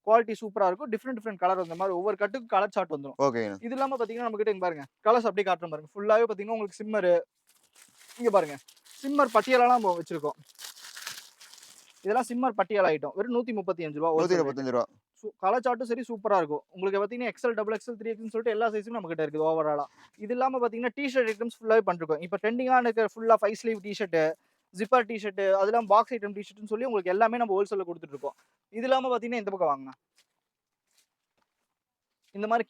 குவாலிட்டி சூப்பரா இருக்கும். டிஃபரெண்ட் கலர் இந்த மாதிரி ஒவ்வொரு கட்டுக்கு கலர் சார்ட் வந்துரும். ஓகேண்ணா. இது இல்லாம பாத்தீங்கன்னா நம்ம கிட்ட இங்க பாருங்க கலர்ஸ் அப்படியே காட்டுறோம் பாருங்க. ஃபுல்லாவே பாத்தீங்கன்னா உங்களுக்கு சிம்மர் இங்க பாருங்க சிம்மர் பட்டியலாம் வச்சிருக்கோம். இதெல்லாம் சிம்மர் பட்டியல் ஐட்டம். வெறும் 135 ரூபாய். 135 ரூபாய். கலர் சார்ட்டும் சரி சூப்பரா இருக்கும். உங்களுக்கு பாத்தீங்கன்னா XL, XXL, 3XL சொல்லிட்டு எல்லா சைஸும் நம்ம கிட்ட இருக்குது ஓவராலா. இது இல்லாம பாத்தீங்கன்னா டி-ஷர்ட் ஐட்டம்ஸ் ஃபுல்லாவே பண்ணிருக்கோம். இப்போ ட்ரெண்டிங்கான இருக்கிற ஃபுல்லா 5 ஸ்லீவ் டி-ஷர்ட், ஜிப்பர் டி-ஷர்ட், அதெல்லாம் பாக்ஸ் ஐட்டம் டி-ஷர்ட்னு சொல்லி உங்களுக்கு எல்லாமே நம்ம ஹோல்சேல்ல கொடுத்துட்டு இருக்கோம். இது இல்லாம பாத்தீங்கன்னா இந்த பக்கம் வாங்க. இந்த மாதிரி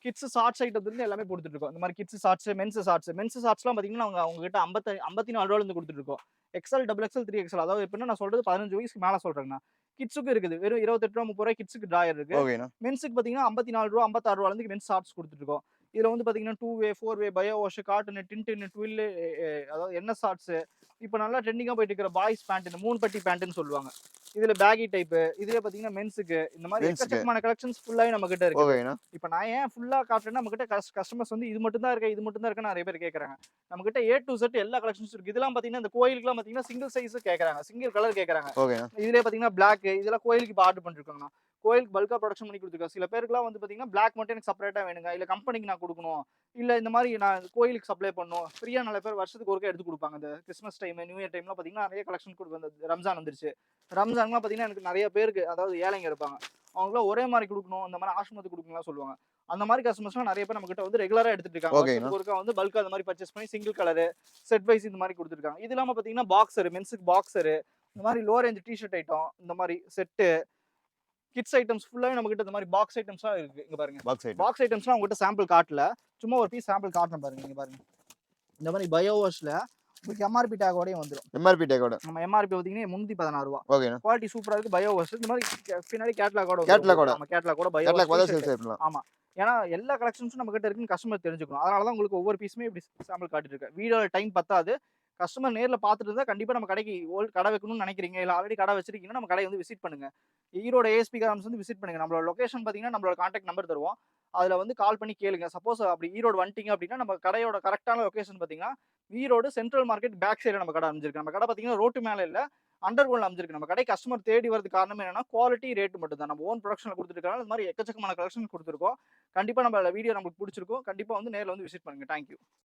கிட்ஸ் ஷார்ட்ஸ் ஐட்டத்துல இருந்து எல்லாமே கொடுத்துட்டு இருக்கோம். இந்த மாதிரி கிட்ஸ் ஷார்ட்ஸ், மென்ஸ் ஷார்ட்ஸ்லாம் பாத்தீங்கன்னா அவங்க கிட்ட 54 ரூபாயில இருந்து கொடுத்துட்டு இருக்கோம். XL, XXL, 3XL அதாவது எப்படின்னா நான் சொல்றது 15 வயசுக்கு மேல சொல்றேங்கண்ணா. கிட்ஸுக்கு இருக்குது. வெறும் 28 ரூபாய் 30 ரூபாய் கிட்ஸுக்கு டிராயர் இருக்கு. ஓகேண்ணா. மென்ஸுக்கு பாத்தீங்கன்னா 54 ரூபாய் 56 ரூபாயில இருந்து மென்ஸ் ஷார்ட்ஸ் கொடுத்துட்டு இருக்கோம். இதுல வந்து பாத்தீங்கன்னா 2 வே 4 வே பயோ வாஷ் காட்டன் டின்டின் ட்வில் அதாவது என்ன ஷார்ட்ஸ் இப்போ நல்லா ட்ரெண்டிங்கா போயிட்டு இருக்கிற பாய்ஸ் பேண்ட் இந்த 3 பட்டி பேண்ட்னு சொல்லுவாங்க. இதுல பேகி டைப் இதுல பாத்தீங்கன்னா மென்ஸுக்கு இந்த மாதிரி மென்ஸ்க்கு. எக்கச்சக்கமான கலெக்ஷன்ஸ் ஃபுல்லாவே நம்ம கிட்ட இருக்கு. ஓகேண்ணா. இப்போ நான் ஏன் ஃபுல்லா காட்டுறேன்னா நம்ம கிட்ட கஸ்டமர்ஸ் வந்து இது மட்டும் தான் இருக்கு இது மட்டும் தான் இருக்குன்னு நிறைய பேர் கேக்குறாங்க. நம்ம கிட்ட A to Z எல்லா கலெக்ஷன்ஸ் இருக்கு. இதெல்லாம் பாத்தீங்கன்னா இந்த கோயிலுக்குலாம் பாத்தீங்கன்னா சிங்கிள் சைஸ் கேக்குறாங்க, சிங்கிள் கலர் கேக்குறாங்க. ஓகேண்ணா. இதுலயே பாத்தீங்கன்னா பிளாக் இதெல்லாம் கோயிலுக்கு இப்போ ஆர்டர் பண்ணிருக்காங்கண்ணா. கோயிலுக்கு பல்கா ப்ரொடக்ஷன் பண்ணி கொடுத்துருக்கோம். சில பேருக்குலாம் வந்து பாத்தீங்கன்னா பிளாக் மட்டும் எனக்கு செப்பரேட்டா வேணுங்க, இல்ல கம்பெனிக்கு நான் கொடுக்கணும், இல்ல இந்த மாதிரி நான் கோயிலுக்கு சப்ளை பண்ணணும். ஃப்ரீயா நிறைய பேர் வருஷத்துக்கு ஒருக்கா எடுத்து கொடுப்பாங்க. இந்த கிறிஸ்மஸ் டைம் நியூ இயர் டைம்லாம் பாத்தீங்கன்னா நிறைய கலெக்ஷன் கொடுக்கும். இந்த ரம்ஜான் வந்துருச்சு. ரம்ஜான்லாம் பாத்தீங்கன்னா எனக்கு நிறைய பேருக்கு அதாவது ஏழைங்க இருப்பாங்க, அவங்களாம் ஒரே மாதிரி கொடுக்கணும், இந்த மாதிரி ஆசிரமத்துக்கு கொடுக்கணும்லாம் சொல்லுவாங்க. அந்த மாதிரி கஸ்டமர்ஸ்லாம் நிறைய பேர் நம்ம கிட்ட வந்து ரெகுலரா எடுத்துட்டு இருக்காங்க. ஓகேண்ணா. வருஷத்துக்கு ஒருக்கா வந்து பல்கா அந்த மாதிரி பர்ச்சேஸ் பண்ணி சிங்கிள் கலர் செட் வைஸ் இந்த மாதிரி கொடுத்துருக்காங்க. இது இல்லாம பாத்தீங்கன்னா பாக்ஸர் மென்ஸுக்கு பாக்ஸர் இந்த மாதிரி லோ ரேஞ்ச் டிஷர்ட் ஐட்டம் இந்த மாதிரி செட்டு கிட்ஸ் ஐட்டம்ஸ் ஃபுல்லாவே நம்ம கிட்ட இந்த மாதிரி பாக்ஸ் ஐட்டம்ஸ்லாம் இருக்கு. இங்க பாருங்க பாக்ஸ் ஐட்டம். பாக்ஸ் ஐட்டம்ஸ்லாம் உங்ககிட்ட சாம்பிள் காட்டல, சும்மா ஒரு பீஸ் சாம்பிள் காட்டுறேன் பாருங்க. இங்க பாருங்க இந்த மாதிரி பயோ வாஷ்ல உங்களுக்கு எம்ஆர்பி டேகோடயும் வந்துடும். எம்ஆர்பி டேக்கோட. நம்ம எம்ஆர்பி பார்த்தீங்கன்னா முந்நூத்தி 16 ரூபா. ஓகேண்ணா. குவாலிட்டி சூப்பரா இருக்கு. பயோ வாஷ் இந்த மாதிரி பின்னாடி கேட்லாகோட கேட்லாகோட. நம்ம கேட்லாகோட பயோ கேட்லாக் பார்த்தா வாஷ் சேல்ஸ் பண்ணலாம். ஆமா. ஏன்னா எல்லா கலெக்ஷன்ஸும் நம்ம கிட்ட இருக்குன்னு கஸ்டமர் தெரிஞ்சுக்கணும். அதனால தான் உங்களுக்கு ஒவ்வொரு பீஸுமே இப்படி சாம்பிள் காட்டிட்டு இருக்கேன். வீடியோல டைம் பத்தாது. கஸ்டமர் நேர்ல பார்த்துட்டு இருந்தா கண்டிப்பா நம்ம கடைக்கு கடை வைக்கணும்னு நினைக்கிறீங்க, இல்ல ஆல்ரெடி கடை வச்சிருக்கீங்கன்னா நம்ம கடையை வந்து விசிட் பண்ணுங்க. ஈரோடு ஏஎஸ்பி கார்மெண்ட்ஸ் வந்து விசிட் பண்ணுங்க. நம்மளோட லொகேஷன் பாத்தீங்கன்னா நம்மளோட கான்டாக்ட் நம்பர் தருவோம். அதுல வந்து கால் பண்ணி கேளுங்க. சப்போஸ் அப்படி ஈரோடு வந்துட்டீங்க அப்படின்னா நம்ம கடையோட கரெக்டான லொகேஷன் பாத்தீங்கன்னா Erode central market back side நம்ம கடை அமைஞ்சிருக்கு. நம்ம கடை பாத்தீங்கன்னா ரோட்டு மேல இல்ல, அண்டர் கிரவுண்ட்ல அமைஞ்சிருக்கு. நம்ம கடை கஸ்டமர் தேடி வரது காரணம் என்னன்னா குவாலிட்டி ரேட் மட்டும் தான். நம்ம ஓன் ப்ரொடக்ஷன்ல கொடுத்துருக்காங்க. இந்த மாதிரி எக்கச்சக்கமான கலெக்ஷன் கொடுத்துருக்கோம். கண்டிப்பா நம்ம வீடியோ நமக்கு பிடிச்சிருக்கும். கண்டிப்பா வந்து நேர்ல வந்து விசிட் பண்ணுங்க. தேங்க்யூ.